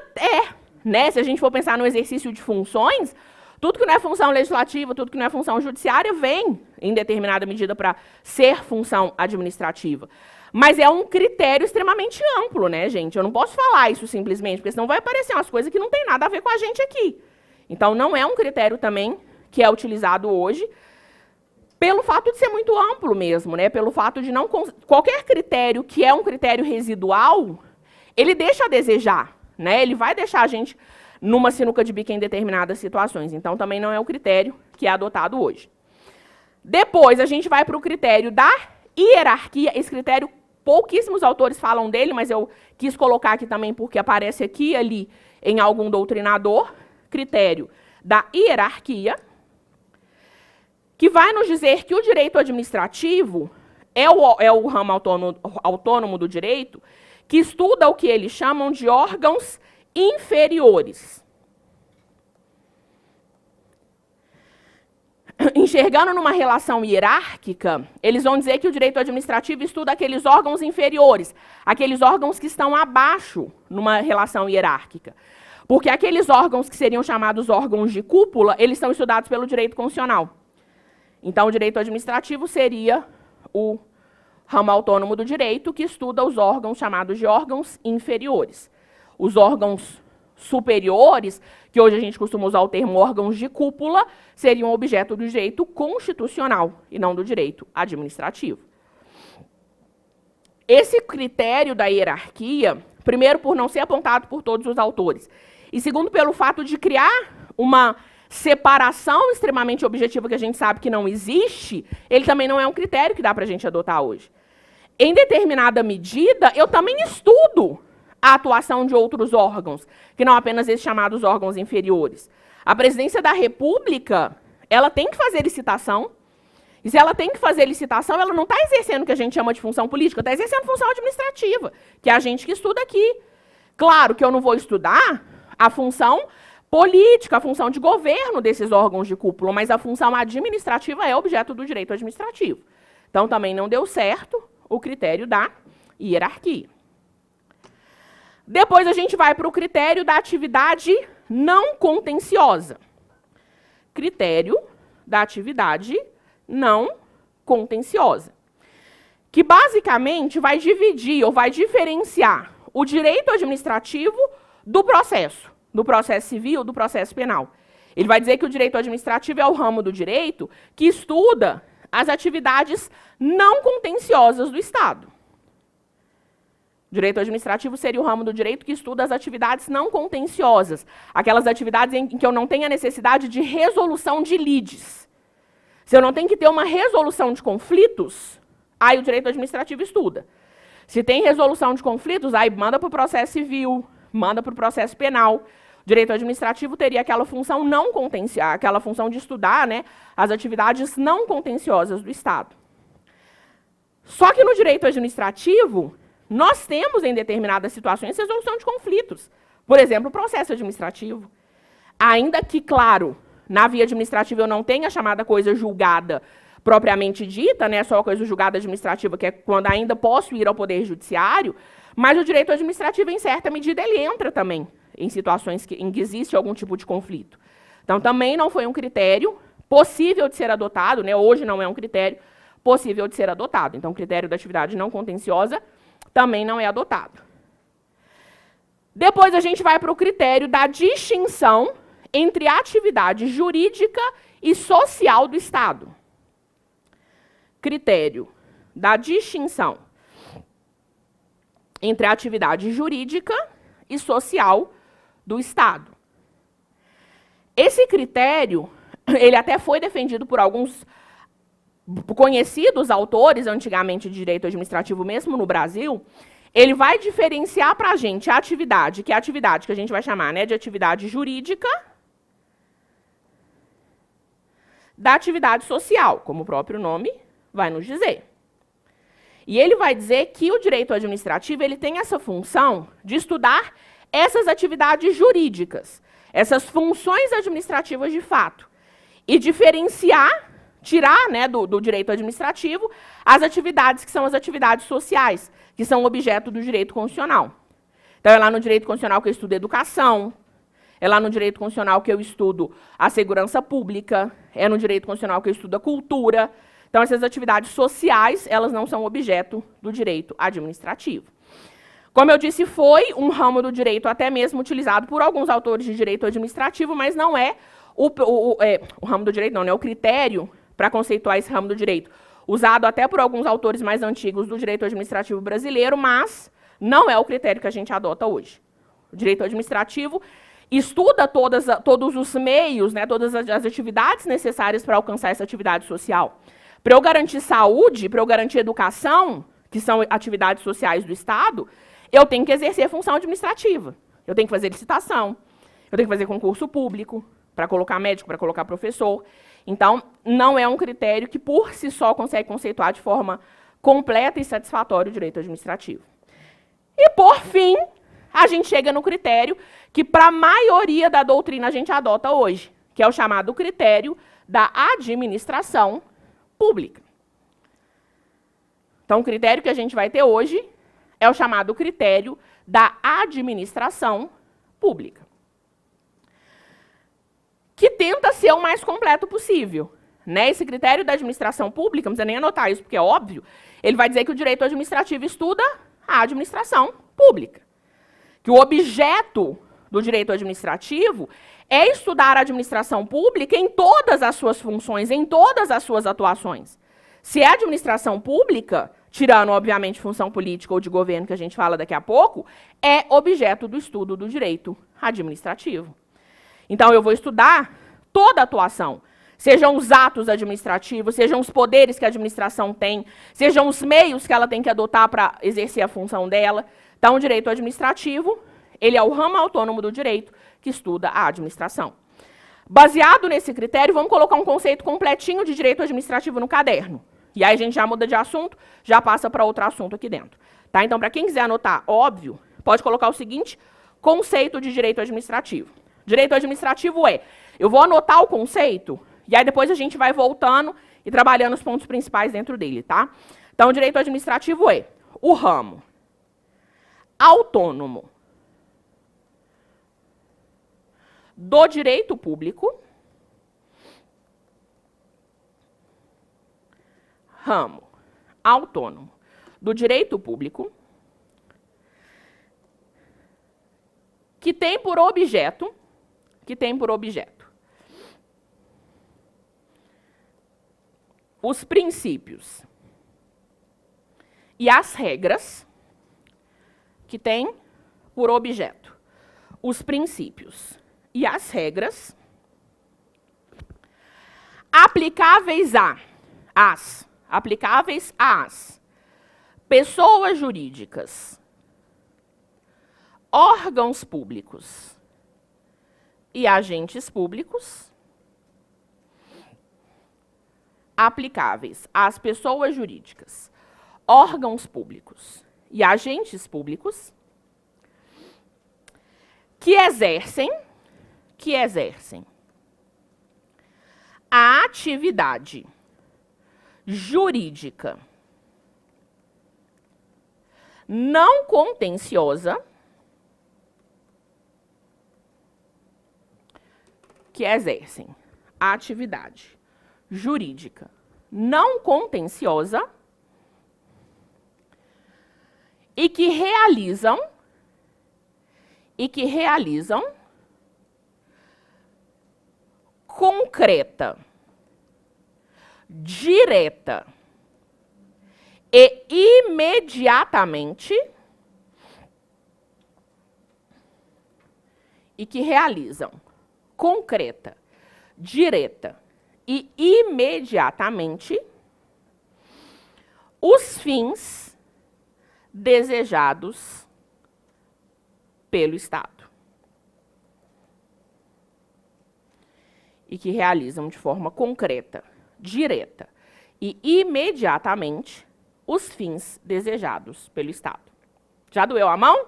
né? Se a gente for pensar no exercício de funções, tudo que não é função legislativa, tudo que não é função judiciária, vem, em determinada medida, para ser função administrativa. Mas é um critério extremamente amplo, né, gente? Eu não posso falar isso simplesmente, porque senão vai aparecer umas coisas que não tem nada a ver com a gente aqui. Então, não é um critério também que é utilizado hoje, pelo fato de ser muito amplo mesmo, né? Pelo fato de não... Qualquer critério que é um critério residual, ele deixa a desejar, né? Ele vai deixar a gente numa sinuca de bico em determinadas situações. Então, também não é o critério que é adotado hoje. Depois, a gente vai para o critério da hierarquia. Esse critério, pouquíssimos autores falam dele, mas eu quis colocar aqui também porque aparece aqui e ali em algum doutrinador. Critério da hierarquia, que vai nos dizer que o direito administrativo é o ramo autônomo do direito que estuda o que eles chamam de órgãos inferiores. Enxergando numa relação hierárquica, eles vão dizer que o direito administrativo estuda aqueles órgãos inferiores, aqueles órgãos que estão abaixo numa relação hierárquica. Porque aqueles órgãos que seriam chamados órgãos de cúpula, eles são estudados pelo direito constitucional. Então, o direito administrativo seria o ramo autônomo do direito que estuda os órgãos chamados de órgãos inferiores. Os órgãos superiores, que hoje a gente costuma usar o termo órgãos de cúpula, seriam objeto do direito constitucional e não do direito administrativo. Esse critério da hierarquia, primeiro, por não ser apontado por todos os autores, e segundo, pelo fato de criar uma separação extremamente objetiva que a gente sabe que não existe, ele também não é um critério que dá para a gente adotar hoje. Em determinada medida, eu também estudo a atuação de outros órgãos, que não apenas esses chamados órgãos inferiores. A presidência da República, ela tem que fazer licitação, e se ela tem que fazer licitação, ela não está exercendo o que a gente chama de função política, está exercendo função administrativa, que é a gente que estuda aqui. Claro que eu não vou estudar a função política, a função de governo desses órgãos de cúpula, mas a função administrativa é objeto do direito administrativo. Então, também não deu certo o critério da hierarquia. Depois, a gente vai para o critério da atividade não contenciosa. Critério da atividade não contenciosa, que basicamente vai dividir ou vai diferenciar o direito administrativo do processo civil, do processo penal. Ele vai dizer que o direito administrativo é o ramo do direito que estuda as atividades não contenciosas do Estado. Direito administrativo seria o ramo do direito que estuda as atividades não contenciosas, aquelas atividades em que eu não tenho a necessidade de resolução de lides. Se eu não tenho que ter uma resolução de conflitos, aí o direito administrativo estuda. Se tem resolução de conflitos, aí manda para o processo civil, manda para o processo penal. O direito administrativo teria aquela função não contenciosa, aquela função de estudar, né, as atividades não contenciosas do Estado. Só que no direito administrativo, nós temos em determinadas situações resolução de conflitos. Por exemplo, o processo administrativo. Ainda que, claro, na via administrativa eu não tenha a chamada coisa julgada propriamente dita, né, só a coisa julgada administrativa, que é quando ainda posso ir ao Poder Judiciário, mas o direito administrativo, em certa medida, ele entra também em situações em que existe algum tipo de conflito. Então, também não foi um critério possível de ser adotado, né, hoje não é um critério possível de ser adotado. Então, o critério da atividade não contenciosa também não é adotado. Depois, a gente vai para o critério da distinção entre a atividade jurídica e social do Estado. Critério da distinção entre a atividade jurídica e social do Estado. Esse critério, ele até foi defendido por alguns conhecidos autores, antigamente de direito administrativo, mesmo no Brasil. Ele vai diferenciar para a gente a atividade, que é a atividade que a gente vai chamar, né, de atividade jurídica, da atividade social, como o próprio nome vai nos dizer. E ele vai dizer que o direito administrativo ele tem essa função de estudar essas atividades jurídicas, essas funções administrativas de fato, e diferenciar, tirar, né, do direito administrativo as atividades que são as atividades sociais, que são objeto do direito constitucional. Então, é lá no direito constitucional que eu estudo educação, é lá no direito constitucional que eu estudo a segurança pública, é no direito constitucional que eu estudo a cultura. Então, essas atividades sociais, elas não são objeto do direito administrativo. Como eu disse, foi um ramo do direito até mesmo utilizado por alguns autores de direito administrativo, mas não é o ramo do direito, não é o critério para conceituar esse ramo do direito, usado até por alguns autores mais antigos do direito administrativo brasileiro, mas não é o critério que a gente adota hoje. O direito administrativo estuda todos os meios, né, todas as atividades necessárias para alcançar essa atividade social. Para eu garantir saúde, para eu garantir educação, que são atividades sociais do Estado, eu tenho que exercer a função administrativa. Eu tenho que fazer licitação, eu tenho que fazer concurso público para colocar médico, para colocar professor. Então, não é um critério que, por si só, consegue conceituar de forma completa e satisfatória o direito administrativo. E, por fim, a gente chega no critério que, para a maioria da doutrina, a gente adota hoje, que é o chamado critério da administração pública. Então, o critério que a gente vai ter hoje é o chamado critério da administração pública, que tenta ser o mais completo possível. Né? Esse critério da administração pública, não precisa nem anotar isso, porque é óbvio, ele vai dizer que o direito administrativo estuda a administração pública. Que o objeto do direito administrativo é estudar a administração pública em todas as suas funções, em todas as suas atuações. Se é administração pública, tirando, obviamente, função política ou de governo, que a gente fala daqui a pouco, é objeto do estudo do direito administrativo. Então, eu vou estudar toda a atuação, sejam os atos administrativos, sejam os poderes que a administração tem, sejam os meios que ela tem que adotar para exercer a função dela. Então, o direito administrativo, ele é o ramo autônomo do direito que estuda a administração. Baseado nesse critério, vamos colocar um conceito completinho de direito administrativo no caderno. E aí a gente já muda de assunto, já passa para outro assunto aqui dentro. Tá? Então, para quem quiser anotar, óbvio, pode colocar o seguinte conceito de direito administrativo. Direito administrativo eu vou anotar o conceito, e aí depois a gente vai voltando e trabalhando os pontos principais dentro dele, tá? Então, o direito administrativo é o ramo autônomo do direito público, ramo autônomo do direito público, que tem por objeto os princípios e as regras, que tem por objeto os princípios e as regras aplicáveis às pessoas jurídicas, órgãos públicos e agentes públicos, aplicáveis às pessoas jurídicas, órgãos públicos e agentes públicos que exercem a atividade jurídica não contenciosa, que exercem a atividade jurídica não contenciosa e que realizam concreta, direta e imediatamente concreta, direta e imediatamente os fins desejados pelo Estado. E que realizam de forma concreta, direta e imediatamente os fins desejados pelo Estado. Já doeu a mão?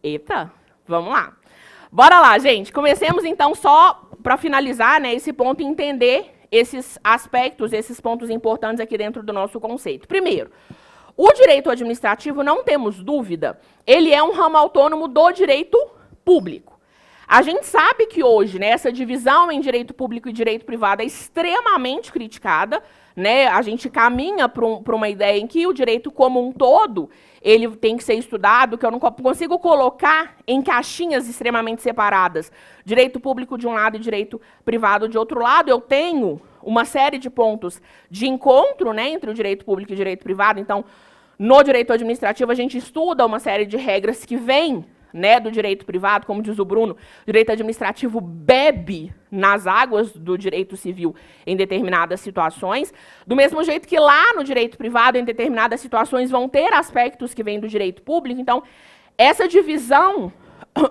Eita, vamos lá. Bora lá, gente. Comecemos, então, só para finalizar, né, esse ponto e entender esses aspectos, esses pontos importantes aqui dentro do nosso conceito. Primeiro, o direito administrativo, não temos dúvida, ele é um ramo autônomo do direito público. A gente sabe que hoje, né, essa divisão em direito público e direito privado é extremamente criticada, né? A gente caminha para uma ideia em que o direito como um todo, ele tem que ser estudado, que eu não consigo colocar em caixinhas extremamente separadas. Direito público de um lado e direito privado de outro lado. Eu tenho uma série de pontos de encontro, né, entre o direito público e o direito privado. Então, no direito administrativo, a gente estuda uma série de regras que vêm, né, do direito privado, como diz o Bruno, o direito administrativo bebe nas águas do direito civil em determinadas situações, do mesmo jeito que lá no direito privado, em determinadas situações, vão ter aspectos que vêm do direito público. Então, essa divisão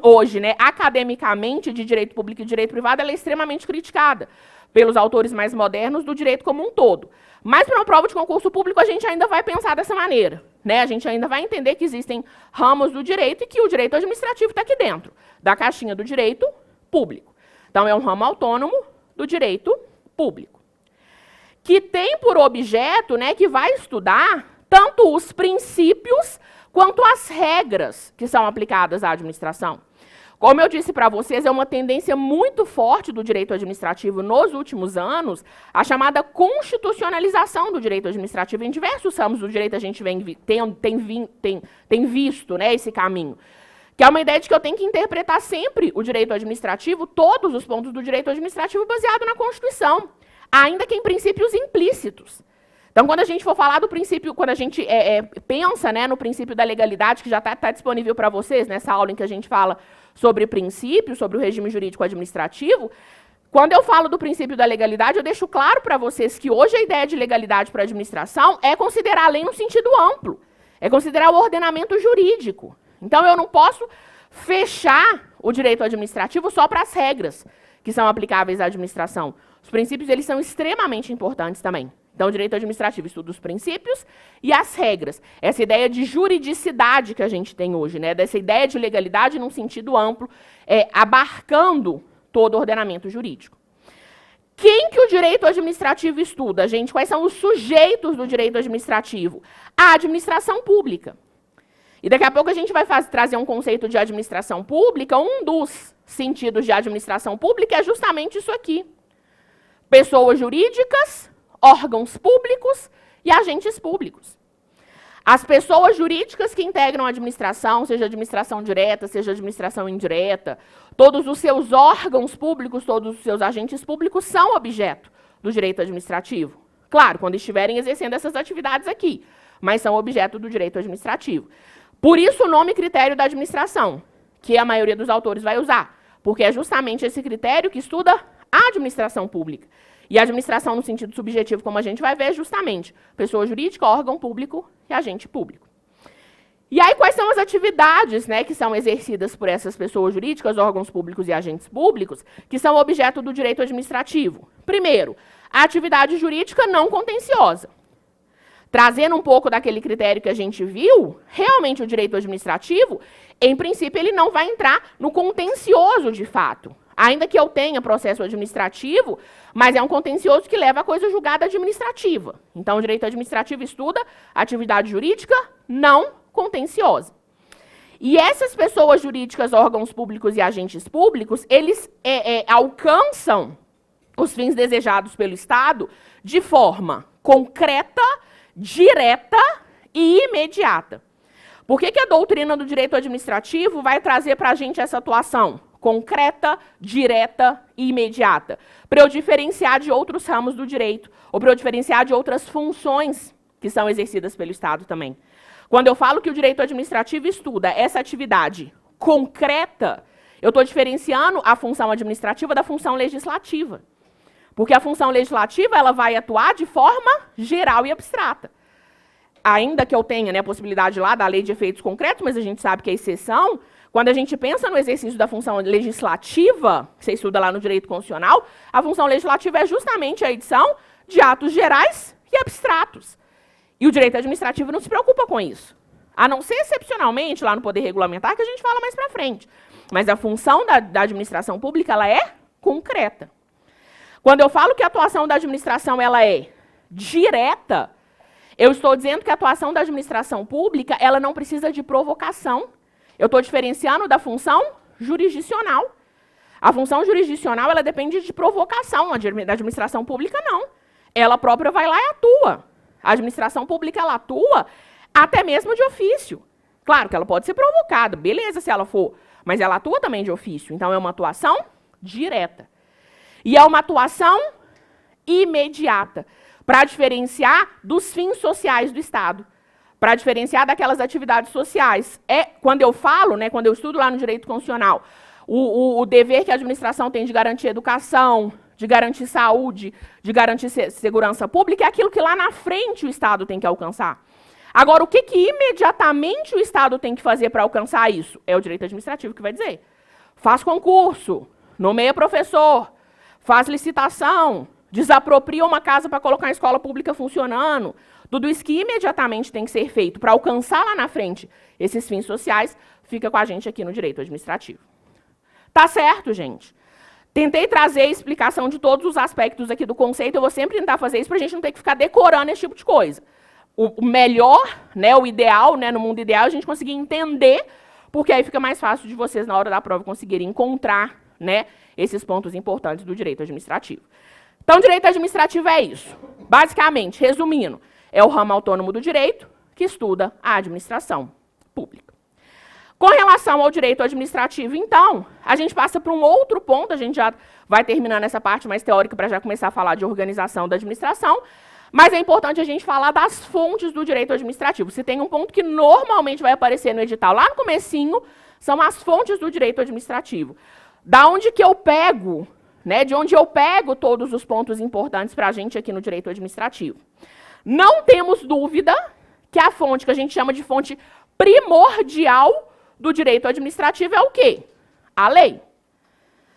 hoje, né, academicamente, de direito público e direito privado, ela é extremamente criticada pelos autores mais modernos do direito como um todo. Mas para uma prova de concurso público, a gente ainda vai pensar dessa maneira, né? A gente ainda vai entender que existem ramos do direito e que o direito administrativo está aqui dentro, da caixinha do direito público. Então, é um ramo autônomo do direito público, que tem por objeto, né, que vai estudar tanto os princípios quanto as regras que são aplicadas à administração. Como eu disse para vocês, é uma tendência muito forte do direito administrativo nos últimos anos, a chamada constitucionalização do direito administrativo. Em diversos ramos do direito a gente tem visto, né, esse caminho, que é uma ideia de que eu tenho que interpretar sempre o direito administrativo, todos os pontos do direito administrativo baseado na Constituição, ainda que em princípios implícitos. Então, quando a gente for falar do princípio, quando a gente pensa, né, no princípio da legalidade, que já está disponível para vocês, nessa aula em que a gente fala sobre princípios, sobre o regime jurídico administrativo, quando eu falo do princípio da legalidade, eu deixo claro para vocês que hoje a ideia de legalidade para a administração é considerar a lei no sentido amplo, é considerar o ordenamento jurídico. Então, eu não posso fechar o direito administrativo só para as regras que são aplicáveis à administração. Os princípios, eles são extremamente importantes também. Então, o direito administrativo estuda os princípios e as regras. Essa ideia de juridicidade que a gente tem hoje, né? Dessa ideia de legalidade num sentido amplo, abarcando todo ordenamento jurídico. Quem que o direito administrativo estuda, gente? Quais são os sujeitos do direito administrativo? A administração pública. E daqui a pouco a gente vai trazer um conceito de administração pública. Um dos sentidos de administração pública é justamente isso aqui. Pessoas jurídicas, órgãos públicos e agentes públicos. As pessoas jurídicas que integram a administração, seja administração direta, seja administração indireta, todos os seus órgãos públicos, todos os seus agentes públicos são objeto do direito administrativo. Claro, quando estiverem exercendo essas atividades aqui, mas são objeto do direito administrativo. Por isso o nome critério da administração, que a maioria dos autores vai usar, porque é justamente esse critério que estuda a administração pública. E a administração, no sentido subjetivo, como a gente vai ver, é justamente pessoa jurídica, órgão público e agente público. E aí, quais são as atividades, né, que são exercidas por essas pessoas jurídicas, órgãos públicos e agentes públicos, que são objeto do direito administrativo? Primeiro, a atividade jurídica não contenciosa. Trazendo um pouco daquele critério que a gente viu, realmente o direito administrativo, em princípio, ele não vai entrar no contencioso de fato. Ainda que eu tenha processo administrativo, mas é um contencioso que leva a coisa julgada administrativa. Então, o direito administrativo estuda atividade jurídica não contenciosa. E essas pessoas jurídicas, órgãos públicos e agentes públicos, eles alcançam os fins desejados pelo Estado de forma concreta, direta e imediata. Por que a doutrina do direito administrativo vai trazer para a gente essa atuação concreta, direta e imediata? Para eu diferenciar de outros ramos do direito, ou para eu diferenciar de outras funções que são exercidas pelo Estado também. Quando eu falo que o direito administrativo estuda essa atividade concreta, eu estou diferenciando a função administrativa da função legislativa. Porque a função legislativa ela vai atuar de forma geral e abstrata. Ainda que eu tenha, né, a possibilidade lá da lei de efeitos concretos, mas a gente sabe que é exceção, quando a gente pensa no exercício da função legislativa, que você estuda lá no direito constitucional, a função legislativa é justamente a edição de atos gerais e abstratos. E o direito administrativo não se preocupa com isso. A não ser excepcionalmente lá no poder regulamentar, que a gente fala mais para frente. Mas a função da administração pública ela é concreta. Quando eu falo que a atuação da administração ela é direta, eu estou dizendo que a atuação da administração pública ela não precisa de provocação. Eu estou diferenciando da função jurisdicional. A função jurisdicional ela depende de provocação, a da administração pública não. Ela própria vai lá e atua. A administração pública ela atua até mesmo de ofício. Claro que ela pode ser provocada, beleza se ela for, mas ela atua também de ofício. Então é uma atuação direta. E é uma atuação imediata, para diferenciar dos fins sociais do Estado, para diferenciar daquelas atividades sociais. Quando eu falo, né, quando eu estudo lá no direito constitucional, o dever que a administração tem de garantir educação, de garantir saúde, de garantir segurança pública, é aquilo que lá na frente o Estado tem que alcançar. Agora, o que imediatamente o Estado tem que fazer para alcançar isso? É o direito administrativo que vai dizer. Faz concurso, nomeia professor, faz licitação, desapropria uma casa para colocar uma escola pública funcionando. Tudo isso que imediatamente tem que ser feito para alcançar lá na frente esses fins sociais, fica com a gente aqui no direito administrativo. Tá certo, gente? Tentei trazer a explicação de todos os aspectos aqui do conceito, eu vou sempre tentar fazer isso para a gente não ter que ficar decorando esse tipo de coisa. O melhor, né, o ideal, né, no mundo ideal, a gente conseguir entender, porque aí fica mais fácil de vocês, na hora da prova, conseguirem encontrar, né, esses pontos importantes do direito administrativo. Então, direito administrativo é isso. Basicamente, resumindo, é o ramo autônomo do direito que estuda a administração pública. Com relação ao direito administrativo, então, a gente passa para um outro ponto, a gente já vai terminando essa parte mais teórica para já começar a falar de organização da administração, mas é importante a gente falar das fontes do direito administrativo. Se tem um ponto que normalmente vai aparecer no edital lá no comecinho, são as fontes do direito administrativo. Da onde que eu pego, né, de onde eu pego todos os pontos importantes para a gente aqui no direito administrativo. Não temos dúvida que a fonte que a gente chama de fonte primordial do direito administrativo é o quê? A lei.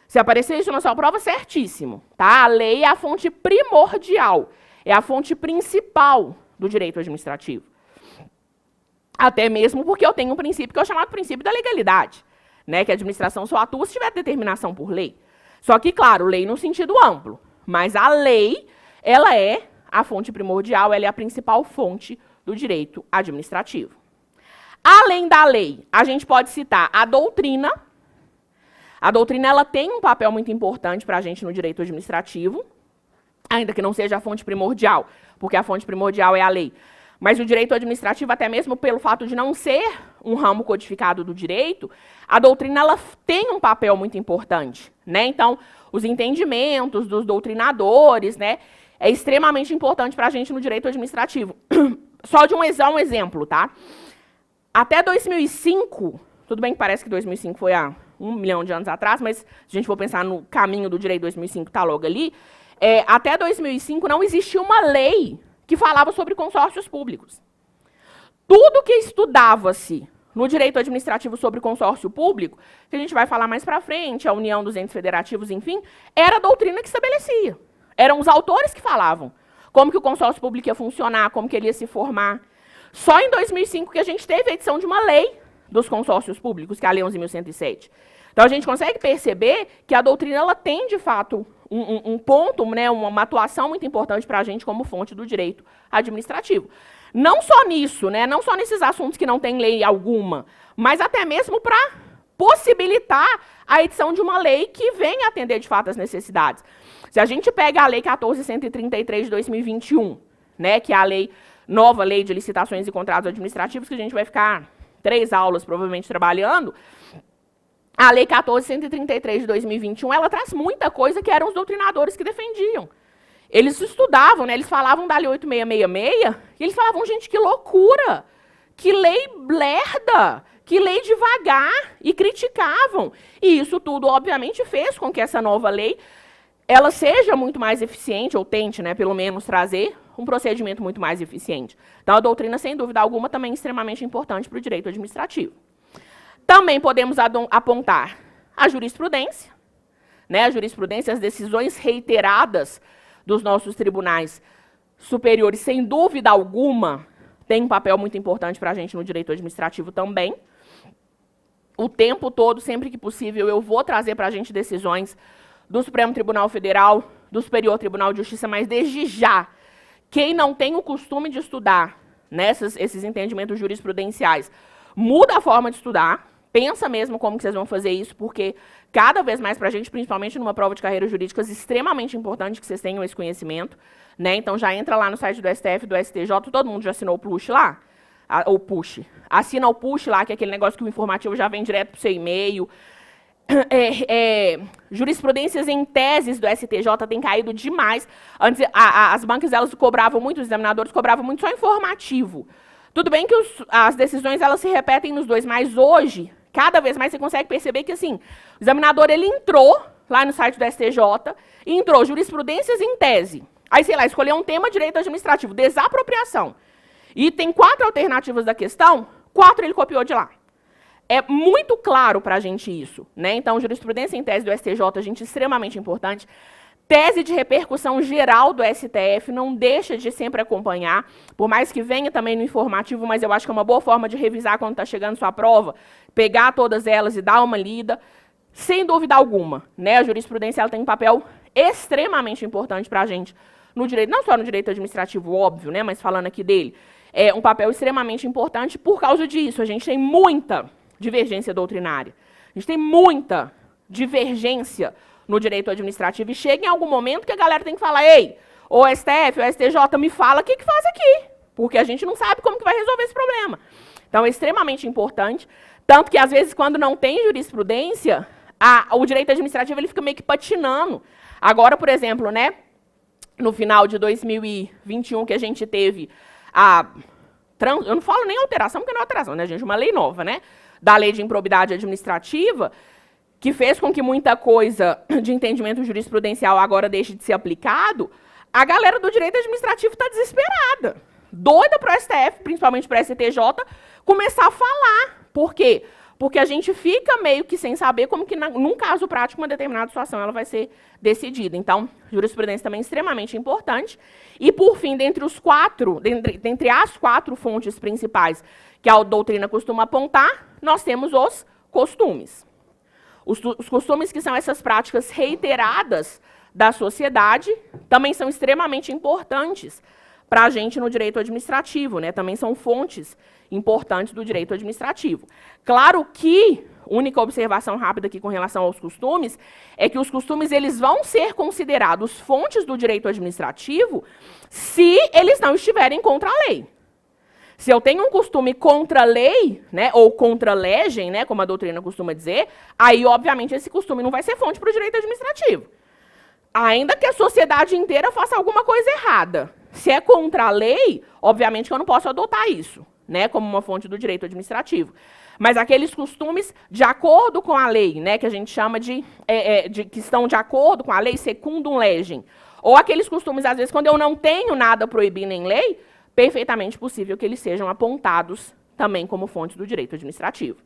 Se aparecer isso na sua prova, certíssimo. Tá? A lei é a fonte primordial, é a fonte principal do direito administrativo. Até mesmo porque eu tenho um princípio que é o chamado princípio da legalidade, né? Que a administração só atua se tiver determinação por lei. Só que, claro, lei no sentido amplo, mas a lei, ela é a fonte primordial, ela é a principal fonte do direito administrativo. Além da lei, a gente pode citar a doutrina. A doutrina, ela tem um papel muito importante para a gente no direito administrativo, ainda que não seja a fonte primordial, porque a fonte primordial é a lei. Mas o direito administrativo, até mesmo pelo fato de não ser um ramo codificado do direito, a doutrina, ela tem um papel muito importante, né? Então, os entendimentos dos doutrinadores, né, é extremamente importante para a gente no direito administrativo. Só de um exemplo, tá? Até 2005, tudo bem que parece que 2005 foi há 1 milhão de anos atrás, mas se a gente for pensar no caminho do direito 2005, está logo ali, até 2005 não existia uma lei que falava sobre consórcios públicos. Tudo que estudava-se no direito administrativo sobre consórcio público, que a gente vai falar mais para frente, a união dos entes federativos, enfim, era a doutrina que estabelecia. Eram os autores que falavam como que o consórcio público ia funcionar, como que ele ia se formar. Só em 2005 que a gente teve a edição de uma lei dos consórcios públicos, que é a Lei 11.107. Então, a gente consegue perceber que a doutrina, ela tem, de fato, um ponto, né, uma atuação muito importante para a gente como fonte do direito administrativo. Não só nisso, né, não só nesses assuntos que não tem lei alguma, mas até mesmo para possibilitar a edição de uma lei que venha atender, de fato, as necessidades. Se a gente pega a Lei 14.133 de 2021, né, que é a nova lei de licitações e contratos administrativos, que a gente vai ficar 3 aulas, provavelmente, trabalhando, a Lei 14.133 de 2021, ela traz muita coisa que eram os doutrinadores que defendiam. Eles estudavam, né, eles falavam da Lei 8.666, e eles falavam, gente, que loucura, que lei lerda, que lei devagar, e criticavam. E isso tudo, obviamente, fez com que essa nova lei ela seja muito mais eficiente, ou tente, né, pelo menos, trazer um procedimento muito mais eficiente. Então, a doutrina, sem dúvida alguma, também é extremamente importante para o direito administrativo. Também podemos apontar a jurisprudência, né, a jurisprudência, as decisões reiteradas dos nossos tribunais superiores, sem dúvida alguma, tem um papel muito importante para a gente no direito administrativo também. O tempo todo, sempre que possível, eu vou trazer para a gente decisões do Supremo Tribunal Federal, do Superior Tribunal de Justiça, mas desde já, quem não tem o costume de estudar, né, esses entendimentos jurisprudenciais, muda a forma de estudar, pensa mesmo como que vocês vão fazer isso, porque cada vez mais para a gente, principalmente numa prova de carreiras jurídicas, extremamente importante que vocês tenham esse conhecimento, né? Então já entra lá no site do STF, do STJ, todo mundo já assinou o push lá? Ou push. Assina o push lá, que é aquele negócio que o informativo já vem direto para o seu e-mail. Jurisprudências em teses do STJ têm caído demais. Antes, as bancas elas cobravam muito, os examinadores cobravam muito só informativo. Tudo bem que as decisões elas se repetem nos dois, mas hoje, cada vez mais você consegue perceber que assim, o examinador ele entrou lá no site do STJ, e entrou jurisprudências em tese. Aí, sei lá, escolheu um tema direito administrativo, desapropriação. E tem 4 alternativas da questão, 4 ele copiou de lá. É muito claro para a gente isso, né? Então, jurisprudência em tese do STJ, gente, extremamente importante. Tese de repercussão geral do STF, não deixa de sempre acompanhar, por mais que venha também no informativo, mas eu acho que é uma boa forma de revisar quando está chegando sua prova, pegar todas elas e dar uma lida, sem dúvida alguma, né? A jurisprudência ela tem um papel extremamente importante para a gente no direito, não só no direito administrativo, óbvio, né? Mas falando aqui dele, é um papel extremamente importante por causa disso. A gente tem muita divergência doutrinária, a gente tem muita divergência no direito administrativo, e chega em algum momento que a galera tem que falar, ei, o STF, o STJ, me fala o que faz aqui, porque a gente não sabe como que vai resolver esse problema. Então, é extremamente importante, tanto que, às vezes, quando não tem jurisprudência, o direito administrativo ele fica meio que patinando. Agora, por exemplo, né, no final de 2021, que a gente teve eu não falo nem alteração, porque não é alteração, né, gente, uma lei nova, né, da lei de improbidade administrativa, que fez com que muita coisa de entendimento jurisprudencial agora deixe de ser aplicado, a galera do direito administrativo está desesperada, doida para o STF, principalmente para o STJ, começar a falar. Por quê? Porque a gente fica meio que sem saber como que, num caso prático, uma determinada situação ela vai ser decidida. Então, jurisprudência também é extremamente importante. E, por fim, dentre as 4 fontes principais que a doutrina costuma apontar, nós temos os costumes. Os costumes que são essas práticas reiteradas da sociedade também são extremamente importantes para a gente no direito administrativo, né? Também são fontes importantes do direito administrativo. Claro que, única observação rápida aqui com relação aos costumes, é que os costumes eles vão ser considerados fontes do direito administrativo se eles não estiverem contra a lei. Se eu tenho um costume contra a lei, né, ou contra a legem, né, como a doutrina costuma dizer, aí, obviamente, esse costume não vai ser fonte para o direito administrativo. Ainda que a sociedade inteira faça alguma coisa errada. Se é contra a lei, obviamente que eu não posso adotar isso, né, como uma fonte do direito administrativo. Mas aqueles costumes de acordo com a lei, né, que a gente chama de que estão de acordo com a lei, secundum legem, ou aqueles costumes, às vezes, quando eu não tenho nada proibido em lei, perfeitamente possível que eles sejam apontados também como fontes do direito administrativo.